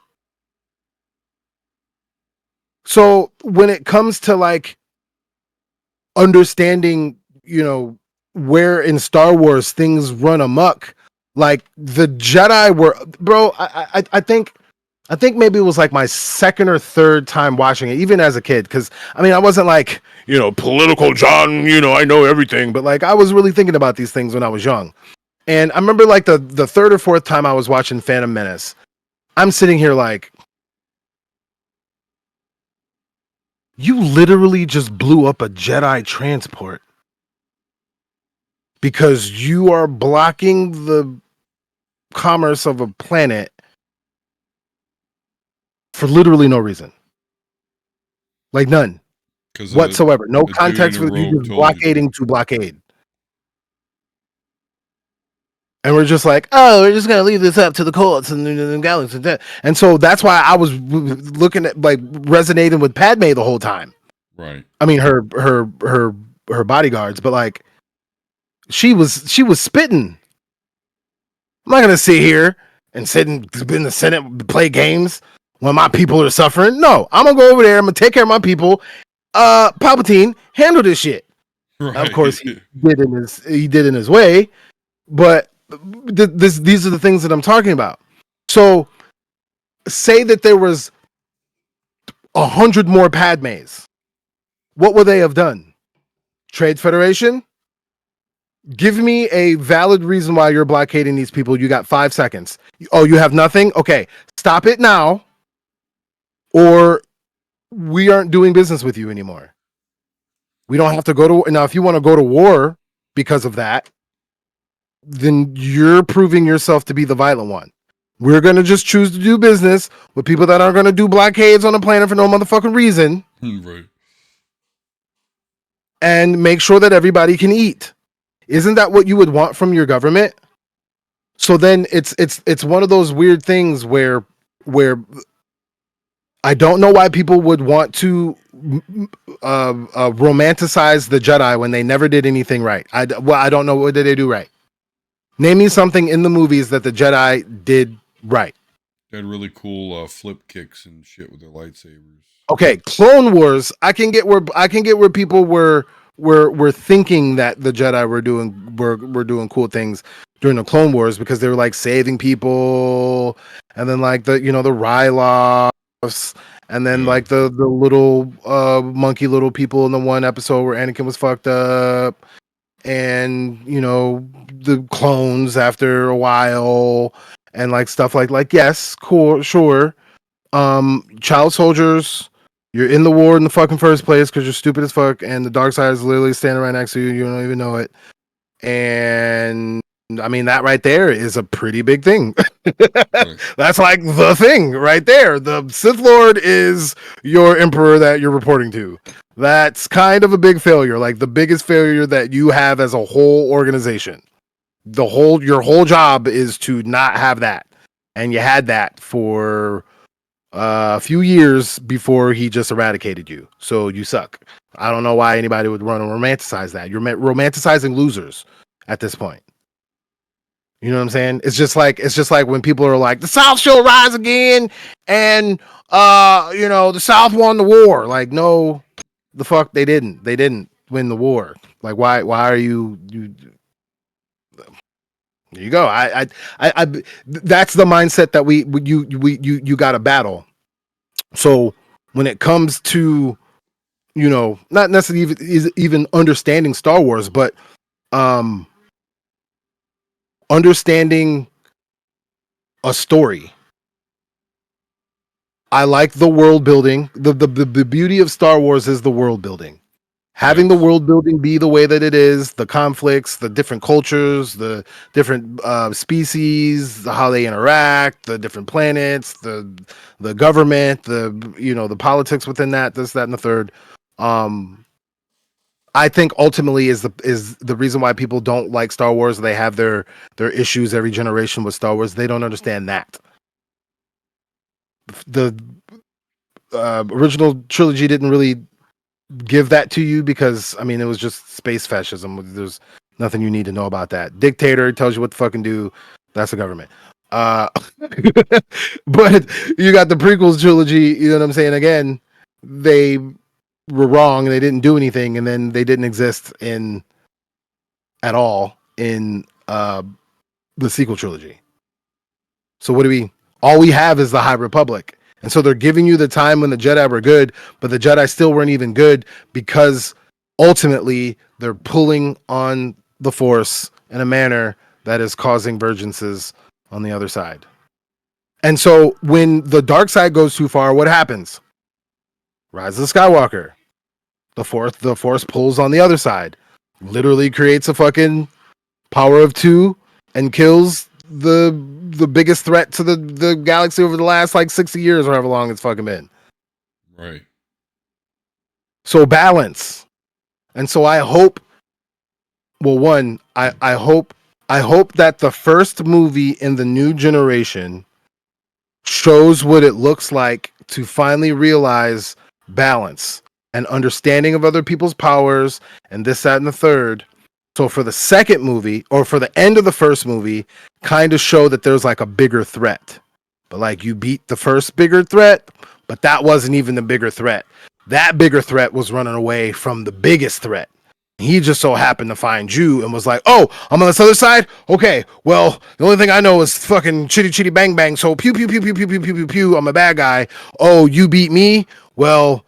So when it comes to like understanding, where in Star Wars things run amok, like the Jedi were, bro. I think maybe it was like my second or third time watching it, even as a kid. Because I mean, I wasn't like political John. I know everything, but like I was really thinking about these things when I was young. And I remember like the third or fourth time I was watching Phantom Menace, I'm sitting here like, you literally just blew up a Jedi transport because you are blocking the commerce of a planet for literally no reason. Like none Because whatsoever. No the dude in context the for you robe just told you to. blockading to blockade. And we're just like, oh, we're just gonna leave this up to the courts and the galaxy. And so that's why I was looking at like resonating with Padme the whole time. Right. I mean, her bodyguards, but like she was spitting. I'm not gonna sit here and sit in the Senate play games when my people are suffering. No, I'm gonna go over there. I'm gonna take care of my people. Palpatine, handle this shit. Of course, Right. he did in his way, but these are the things that I'm talking about. So, say that there was 100 more Padmes. What would they have done? Trade Federation? Give me a valid reason why you're blockading these people. You got 5 seconds. Oh, you have nothing? Okay, stop it now, or we aren't doing business with you anymore. We don't have to go to now. If you want to go to war because of that, then you're proving yourself to be the violent one. We're gonna just choose to do business with people that aren't gonna do blockades on the planet for no motherfucking reason, Right. and make sure that everybody can eat. Isn't that what you would want from your government? So then it's one of those weird things where I don't know why people would want to romanticize the Jedi when they never did anything right. I don't know, what did they do right. Name me something in the movies that the Jedi did right. They had really cool flip kicks and shit with their lightsabers. Okay, Clone Wars. I can get where people were thinking that the Jedi were doing cool things during the Clone Wars because they were like saving people, and then like the Ryloths, and then Yeah, like the little monkey little people in the one episode where Anakin was fucked up, and the clones after a while, and like stuff like yes, cool, sure. Child soldiers, you're in the war in the fucking first place because you're stupid as fuck, and the dark side is literally standing right next to you. You don't even know it. And I mean, that right there is a pretty big thing. right. That's like the thing right there. The Sith Lord is your emperor that you're reporting to. That's kind of a big failure, like the biggest failure that you have as a whole organization. Your whole job is to not have that, and you had that for a few years before he just eradicated you. So you suck. I don't know why anybody would want to romanticize that. You're romanticizing losers at this point. You know what I'm saying? It's just like when people are like, the South shall rise again, and the South won the war. Like, no, the fuck they didn't. They didn't win the war. Like, why are you? There you go. That's the mindset that you got to battle. So when it comes to not necessarily even understanding Star Wars, but um, understanding a story. I like the world building. The beauty of Star Wars is the world building. Having the Yes. world building be the way that it is, the conflicts, the different cultures, the different species, how they interact, the different planets, the government, the politics within that, this, that, and the third. Um, I think ultimately is the reason why people don't like Star Wars. They have their issues every generation with Star Wars. They don't understand that the original trilogy didn't really give that to you because I mean it was just space fascism. There's nothing you need to know about that. Dictator tells you what to fucking do. That's the government. Uh, but you got the prequels trilogy. You know what I'm saying? Again, they were wrong and they didn't do anything, and then they didn't exist in at all in the sequel trilogy. So what do we? All we have is the High Republic, and so they're giving you the time when the Jedi were good, but the Jedi still weren't even good because ultimately they're pulling on the Force in a manner that is causing divergences on the other side. And so when the dark side goes too far, what happens? Rise of the Skywalker. The Force pulls on the other side, literally creates a fucking power of two and kills the biggest threat to the galaxy over the last like 60 years or however long it's fucking been. Right. So balance. And so I hope well one, I hope that the first movie in the new generation shows what it looks like to finally realize balance and understanding of other people's powers and this, that, and the third. So for the second movie or for the end of the first movie, kind of show that there's like a bigger threat. But like you beat the first bigger threat, but that wasn't even the bigger threat. That bigger threat was running away from the biggest threat. He just so happened to find you and was like, "Oh, I'm on this other side. Okay, well, the only thing I know is fucking chitty chitty bang bang. So pew pew pew pew pew pew pew pew pew. I'm a bad guy. Oh, you beat me. Well,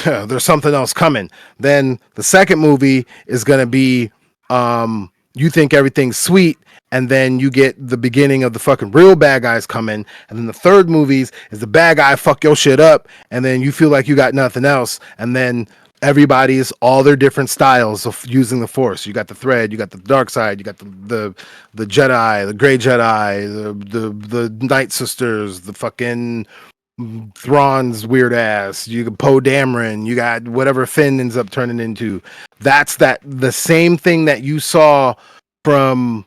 there's something else coming." Then the second movie is gonna be, you think everything's sweet, and then you get the beginning of the fucking real bad guys coming, and then the third movies is the bad guy fuck your shit up, and then you feel like you got nothing else, and then everybody's all their different styles of using the force. You got the thread, you got the dark side, you got the Jedi, the gray Jedi, the Night Sisters, the fucking Thrawn's weird ass. You got Poe Dameron. You got whatever Finn ends up turning into. That's the same thing that you saw from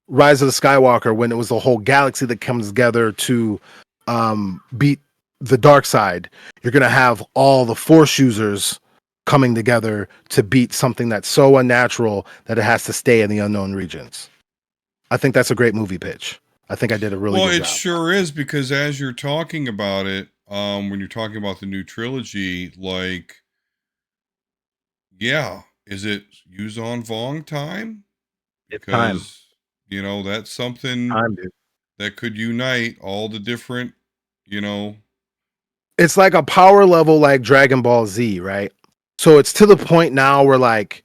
Rise of the Skywalker when it was the whole galaxy that comes together to beat the dark side. You're gonna have all the Force users coming together to beat something that's so unnatural that it has to stay in the unknown regions. I think that's a great movie pitch. I think I did a really Well, good it job. sure is because as you're talking about it, when you're talking about the new trilogy, like, yeah, is it Yuzon Vong time? It's time. Because that's something Time, dude. that could unite all the different, you know, It's like a power level like Dragon Ball Z, right? So it's to the point now where like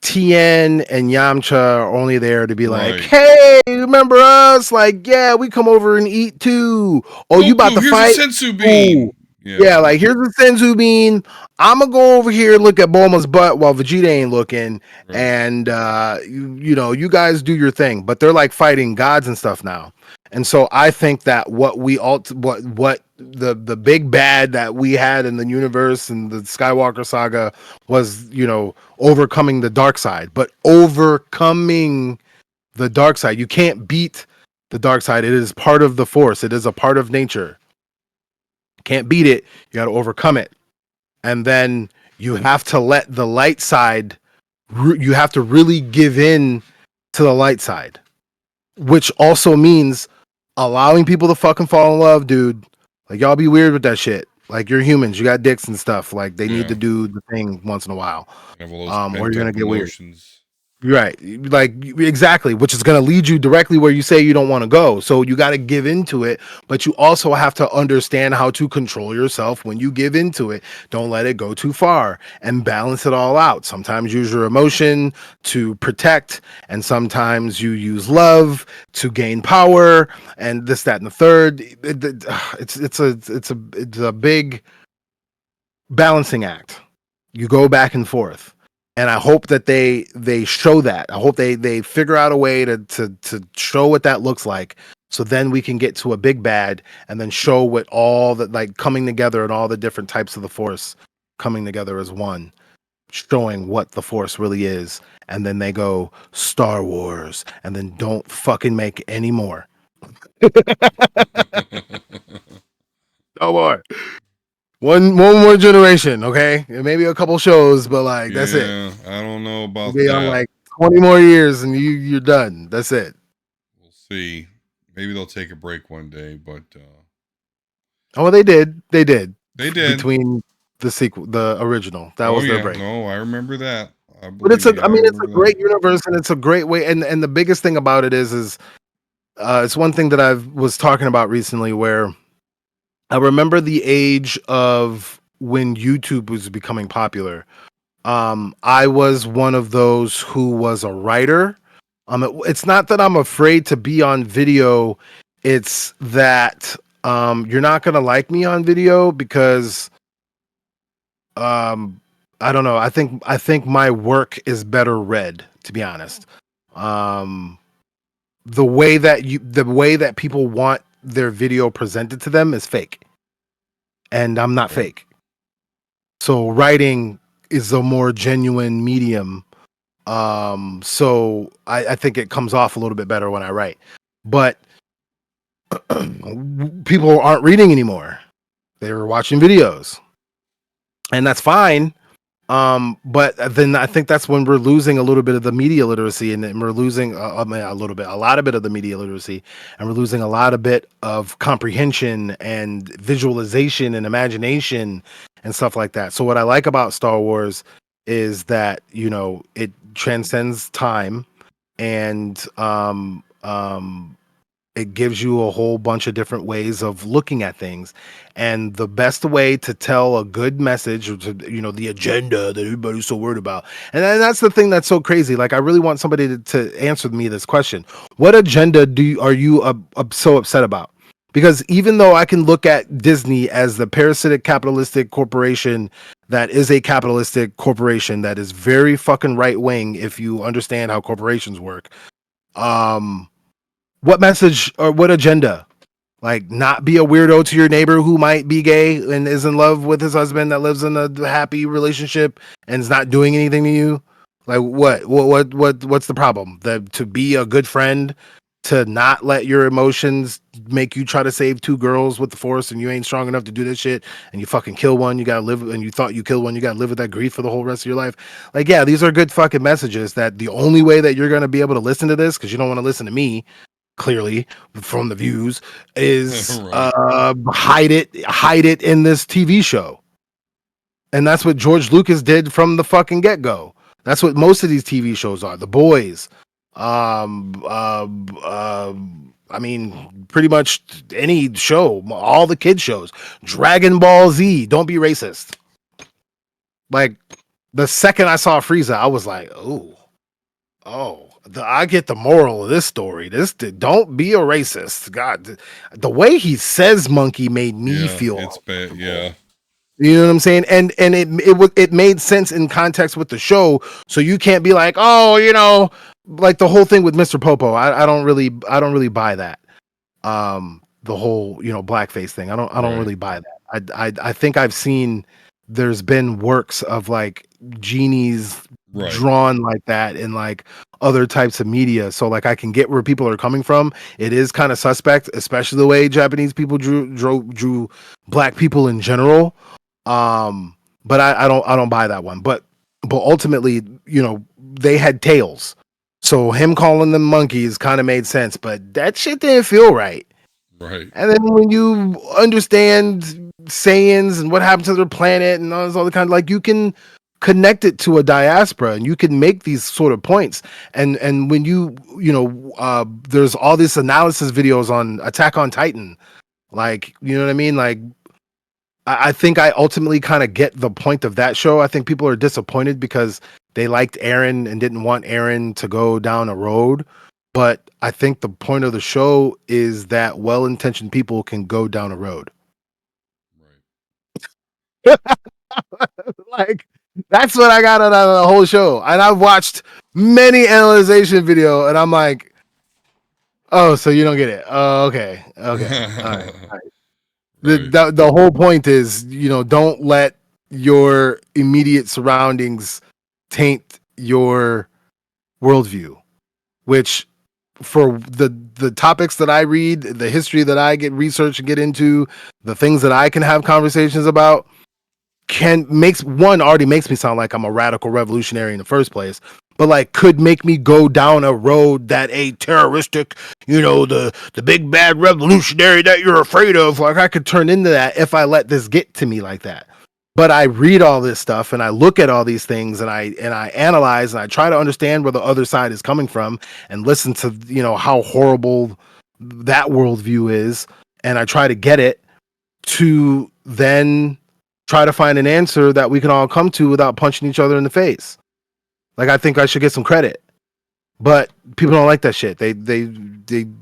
Tien and Yamcha are only there to be like, right. "Hey, remember us? Like, yeah, we come over and eat too. Oh, you about Goku, to here's a fight? sensu Ooh, bean. Yeah, yeah. Like, here's the senzu bean. I'm gonna go over here and look at Bulma's butt while Vegeta ain't looking, right. and you know, you guys do your thing. But they're like fighting gods and stuff now, and so I think that what the big bad that we had in the universe and the Skywalker saga was, you know, overcoming the dark side, but overcoming the dark side. You can't beat the dark side. It is part of the force. It is a part of nature. Can't beat it. You got to overcome it. And then you have to let the light side, you have to really give in to the light side, which also means allowing people to fucking fall in love, dude. Like, y'all be weird with that shit. Like, you're humans, you got dicks and stuff. Like, they need to Yeah. do the thing once in a while. Have all those Or pent you're gonna up get weird. emotions. Right. Like, exactly, which is going to lead you directly where you say you don't want to go. So you got to give into it, but you also have to understand how to control yourself when you give into it. Don't let it go too far and balance it all out. Sometimes use your emotion to protect, and sometimes you use love to gain power, and this, that, and the third. It's a big balancing act. You go back and forth, and I hope that they show that. I hope they figure out a way to show what that looks like, so then we can get to a big bad, and then show what all that, like, coming together and all the different types of the force coming together as one, showing what the force really is. And then they go Star Wars, and then don't fucking make any more. No more. One more generation, okay? And maybe a couple shows, but like, that's it. Yeah, I don't know We'll about be on that. like 20 more years and you're done. That's it. We'll see. Maybe they'll take a break one day, but Oh, they did. They did. they did. Between the sequel, the original. That Oh was their yeah, break. no, I remember that. I But believe me, I I mean, it's a remember that. great universe and it's a great way. And the biggest thing about it is it's one thing that I was talking about recently where I remember the age of when YouTube was becoming popular. I was one of those who was a writer. It's not that I'm afraid to be on video. It's that you're not gonna like me on video because um, I don't know. I think my work is better read. To be honest, um, the way that people want their video presented to them is fake, and I'm not Right. fake. So writing is a more genuine medium. So I think it comes off a little bit better when I write. But people aren't reading anymore. They're watching videos. And that's fine. But then I think that's when we're losing a little bit of the media literacy, and then we're losing a lot of bit of the media literacy, and we're losing a lot of bit of comprehension and visualization and imagination and stuff like that. So what I like about Star Wars is that, you know, it transcends time, and it gives you a whole bunch of different ways of looking at things. And the best way to tell a good message, or to, you know, the agenda that everybody's so worried about, and then that's the thing that's so crazy. Like, I really want somebody to answer me this question: what agenda are you so upset about? Because even though I can look at Disney as the parasitic capitalistic corporation that is a capitalistic corporation that is very fucking right wing, if you understand how corporations work, um what message or what agenda? Like, not be a weirdo to your neighbor who might be gay and is in love with his husband that lives in a happy relationship and is not doing anything to you? Like, what's the problem? That to be a good friend, to not let your emotions make you try to save two girls with the force, and you ain't strong enough to do this shit, and you fucking kill one, you gotta live, and you thought you killed one, you gotta live with that grief for the whole rest of your life. Like, yeah, these are good fucking messages that the only way that you're gonna be able to listen to this, because you don't want to listen to me, clearly from the views, is Right. hide it in this TV show. And that's what George Lucas did from the fucking get go. That's what most of these TV shows are. The Boys, I mean, pretty much any show, all the kid shows, Dragon Ball Z. Don't be racist. Like the second I saw Frieza, I was like, I get the moral of this story. Don't be a racist. God, the way he says monkey made me Yeah, feel it's bad. uncomfortable. Yeah. You know what I'm saying? And it made sense in context with the show. So you can't be like, oh, like the whole thing with Mr. Popo. I don't really buy that. The whole blackface thing. I don't Right. really buy that. I think I've seen there's been works of like genies Right. drawn like that in like other types of media, so like I can get where people are coming from. It is kind of suspect, especially the way Japanese people drew black people in general. But I don't buy that one. But ultimately, they had tails. So him calling them monkeys kind of made sense, but that shit didn't feel right. Right. And then when you understand Saiyans and what happened to their planet and all this other kind of, like, you can connect it to a diaspora and you can make these sort of points. And when there's all these analysis videos on Attack on Titan, like, you know what I mean? Like, I think I ultimately kind of get the point of that show. I think people are disappointed because they liked Aaron and didn't want Aaron to go down a road. But I think the point of the show is that well-intentioned people can go down a road. Right. Like, that's what I got out of the whole show. And I've watched many analyzation video, and I'm like, oh, so you don't get it? Oh, okay, okay, all right. Right. The whole point is, don't let your immediate surroundings taint your worldview, which for the topics that I read, the history that I get research and get into, the things that I can have conversations about, already makes me sound like I'm a radical revolutionary in the first place, but like could make me go down a road that a terroristic, the big bad revolutionary that you're afraid of, like I could turn into that if I let this get to me like that. But I read all this stuff and I look at all these things and I analyze and I try to understand where the other side is coming from and listen to how horrible that worldview is, and I try to get it to then try to find an answer that we can all come to without punching each other in the face. Like, I think I should get some credit, but people don't like that shit. They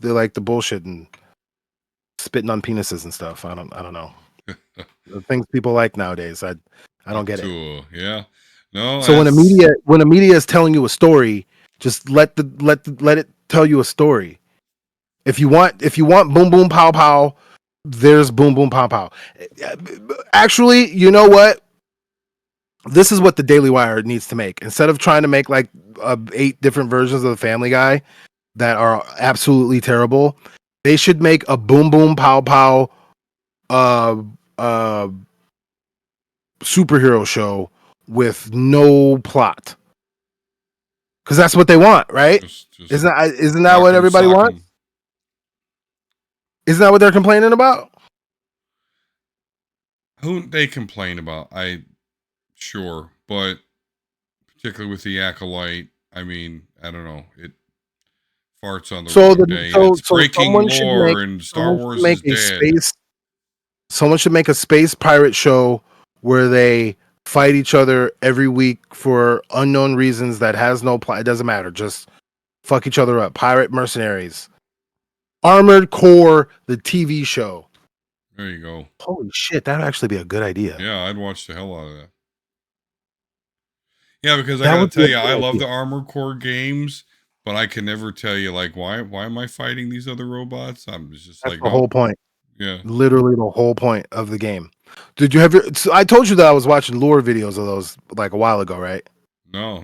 like the bullshit and spitting on penises and stuff. I don't know the things people like nowadays. I don't Up get it. to yeah. No, So that's when a media is telling you a story, just let it tell you a story. If you want boom boom pow pow, there's boom boom pow pow. Actually, you know what? This is what the Daily Wire needs to make. Instead of trying to make like 8 different versions of the Family Guy that are absolutely terrible, they should make a boom boom pow pow uh uh superhero show with no plot. Because that's what they want, right? just Isn't that what rock'em everybody wants? sock'em. Isn't that what they're complaining about? Who they complain about? I sure, but particularly with the Acolyte, I mean, I don't know. It farts on the wrong day, and it's So breaking lore, and Star someone should Wars make is a dead. space pirate show where they fight each other every week for unknown reasons that has no plot. It doesn't matter. Just fuck each other up. Pirate mercenaries. Armored Core, the TV show. There you go. Holy shit, that would actually be a good idea. Yeah, I'd watch the hell out of that. Yeah, because I That gotta would be tell a you, I good love idea. the Armored Core games, but I can never tell you like why am I fighting these other robots? I'm just That's like, the oh whole point. yeah, Literally the whole point of the game. Did you have your? So I told you that I was watching lore videos of those like a while ago, right? no,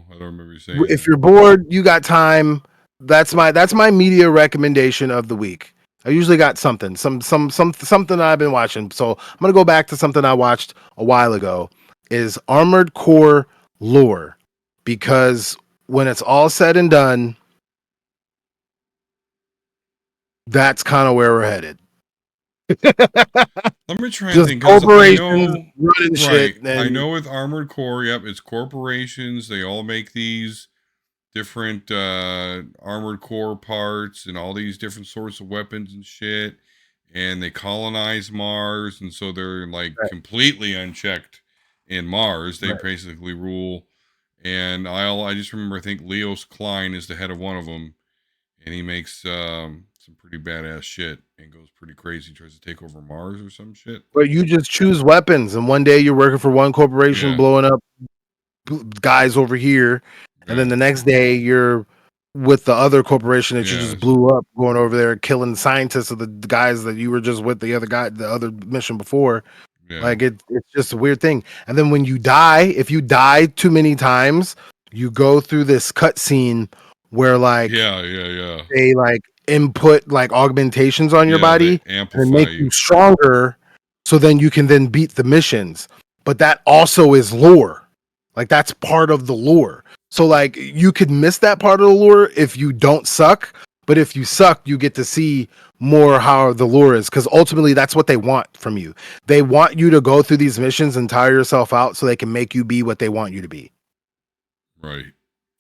I don't remember you saying If that. you're bored, you got time. That's my media recommendation of the week. I usually got something I've been watching. So I'm gonna go back to something I watched a while ago. Is Armored Core lore, because when it's all said and done, That's kind of where we're headed. Let me try and Just think, because I corporations know, running shit, right? I and know with Armored Core, yep, it's corporations. They all make these different armored core parts and all these different sorts of weapons and shit. And they colonize Mars, and so they're like right, completely unchecked in Mars. They right. basically rule. And I just remember I think Leos Klein is the head of one of them, and he makes some pretty badass shit and goes pretty crazy. Tries to take over Mars or some shit. But you just choose weapons, and one day you're working for one corporation, Yeah, blowing up guys over here, and then yeah, the next day you're with the other corporation that you yeah, just blew up, going over there killing scientists of the guys that you were just with the other guy, the other mission before. yeah, Like it's just a weird thing. And then when you die, if you die too many times, you go through this cutscene where like yeah, yeah, yeah, they like input like augmentations on your yeah. They body and amplify make you you. stronger so then you can then beat the missions. But that also is lore. Like that's part of the lore. So like you could miss that part of the lore if you don't suck, but if you suck, you get to see more how the lore is because ultimately that's what they want from you. They want you to go through these missions and tire yourself out so they can make you be what they want you to be. Right.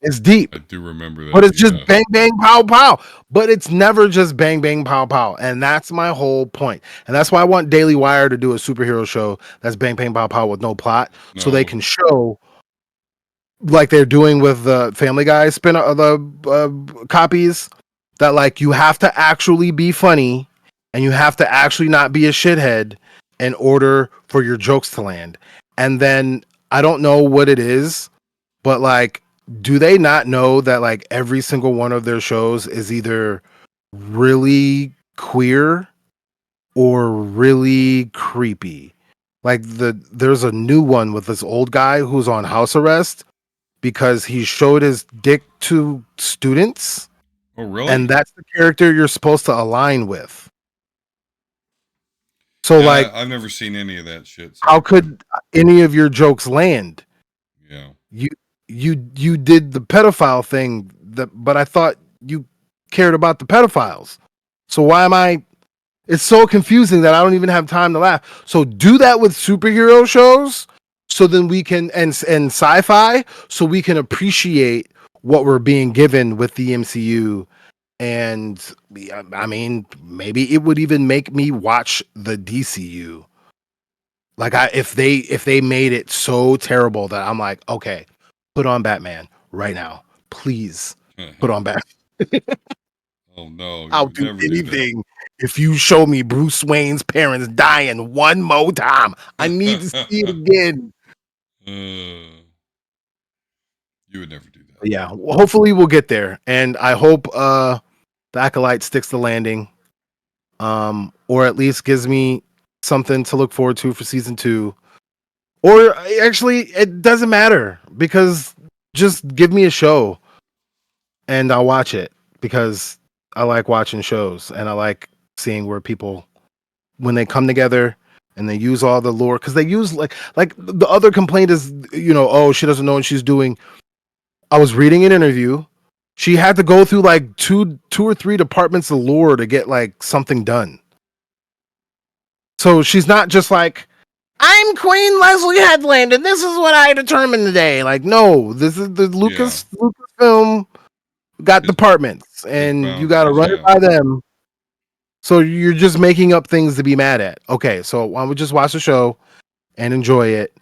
It's deep. I do remember But that. it's just Yeah. bang bang pow pow. But it's never just bang bang pow pow. And that's my whole point. And that's why I want Daily Wire to do a superhero show that's bang bang pow pow with no plot so they No. can show like they're doing with the Family Guy spin the copies that like you have to actually be funny and you have to actually not be a shithead in order for your jokes to land. And then I don't know what it is, but like, do they not know that like every single one of their shows is either really queer or really creepy? Like there's a new one with this old guy who's on house arrest because he showed his dick to students, Oh, and really? that's the character you're supposed to align with. So Yeah, like, I've never seen any of that shit. how So, could any of your jokes land? yeah. You you did the pedophile thing that, but I thought you cared about the pedophiles. So why am I? It's so confusing that I don't even have time to laugh. So do that with superhero shows, so then we can and sci-fi, so we can appreciate what we're being given with the MCU. And I mean, maybe it would even make me watch the DCU. Like if they made it so terrible that I'm like, okay, put on Batman right now. Please put on Batman. Oh no, you I'll would do never do that. anything if you show me Bruce Wayne's parents dying one more time. I need to see it again. You would never do that. But yeah, well, hopefully we'll get there. And I hope the Acolyte sticks the landing. Or at least gives me something to look forward to for season 2. Or actually, it doesn't matter because just give me a show and I'll watch it because I like watching shows and I like seeing where people when they come together and they use all the lore because they use like the other complaint is oh she doesn't know what she's doing. I was reading an interview. She had to go through like two or three departments of lore to get like something done. So she's not just like I'm Queen Leslie Headland, and this is what I determined today. Like, no, this is the Yeah, Lucasfilm got his departments, his and you got to boundaries. run it Yeah, by them. So you're just making up things to be mad at. Okay, so I would just watch the show and enjoy it,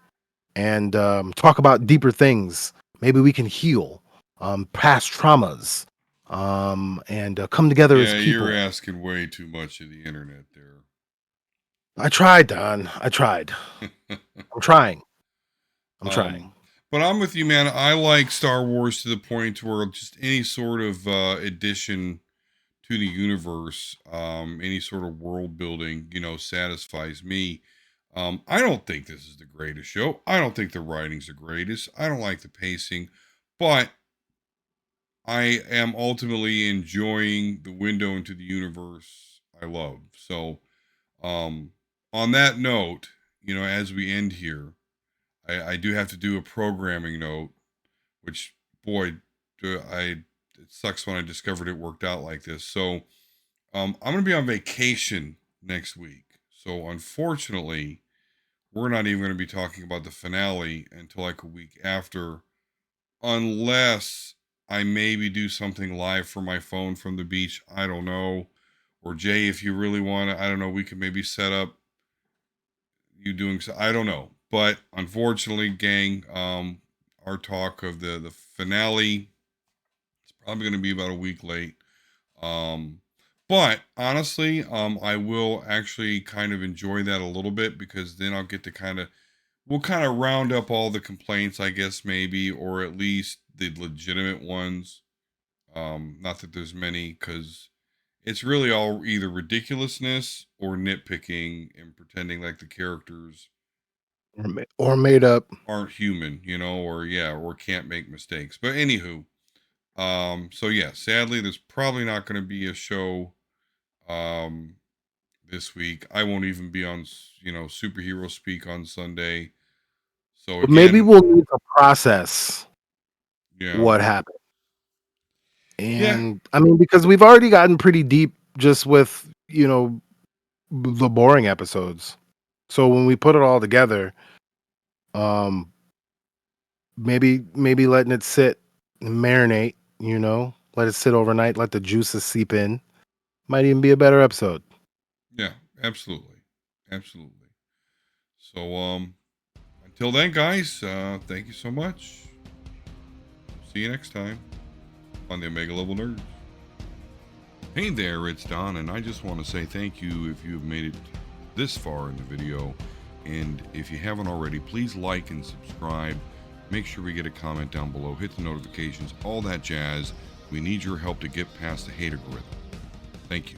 and talk about deeper things. Maybe we can heal past traumas, and come together as yeah. You're people. asking way too much of the internet I tried, Don. I tried. there. I'm trying. I'm trying. um, but I'm with you, man. I like Star Wars to the point where just any sort of addition to the universe, any sort of world building, satisfies me. I don't think this is the greatest show. I don't think the writing's the greatest. I don't like the pacing, but I am ultimately enjoying the window into the universe I love. So, um, on that note, as we end here, I do have to do a programming note, which, boy, it sucks when I discovered it worked out like this. So, I'm going to be on vacation next week. So unfortunately, we're not even going to be talking about the finale until like a week after, unless I maybe do something live from my phone from the beach. I don't know. Or Jay, if you really want to, I don't know, we could maybe set up you doing so. I don't know. But unfortunately, gang, our talk of the finale is probably going to be about a week late. Um, but honestly, I will actually kind of enjoy that a little bit because then I'll get to we'll kind of round up all the complaints, I guess, maybe, or at least the legitimate ones. Not that there's many, because it's really all either ridiculousness or nitpicking and pretending like the characters Or made up. aren't human, or yeah, or can't make mistakes. But anywho, so yeah, sadly, there's probably not going to be a show um this week. I won't even be on, superhero speak on Sunday. So But maybe again, we'll need to process yeah, what happened. yeah, And I mean, because we've already gotten pretty deep just with, the boring episodes. So when we put it all together, um, maybe letting it sit and marinate, let it sit overnight, let the juices seep in, might even be a better episode. yeah, absolutely, absolutely. So until then, guys, thank you so much. See you next time on the Omega Level Nerds. Hey there, it's Don, and I just want to say thank you if you have made it this far in the video. And if you haven't already, please like and subscribe. Make sure we get a comment down below, hit the notifications, all that jazz. We need your help to get past the hate algorithm. Thank you.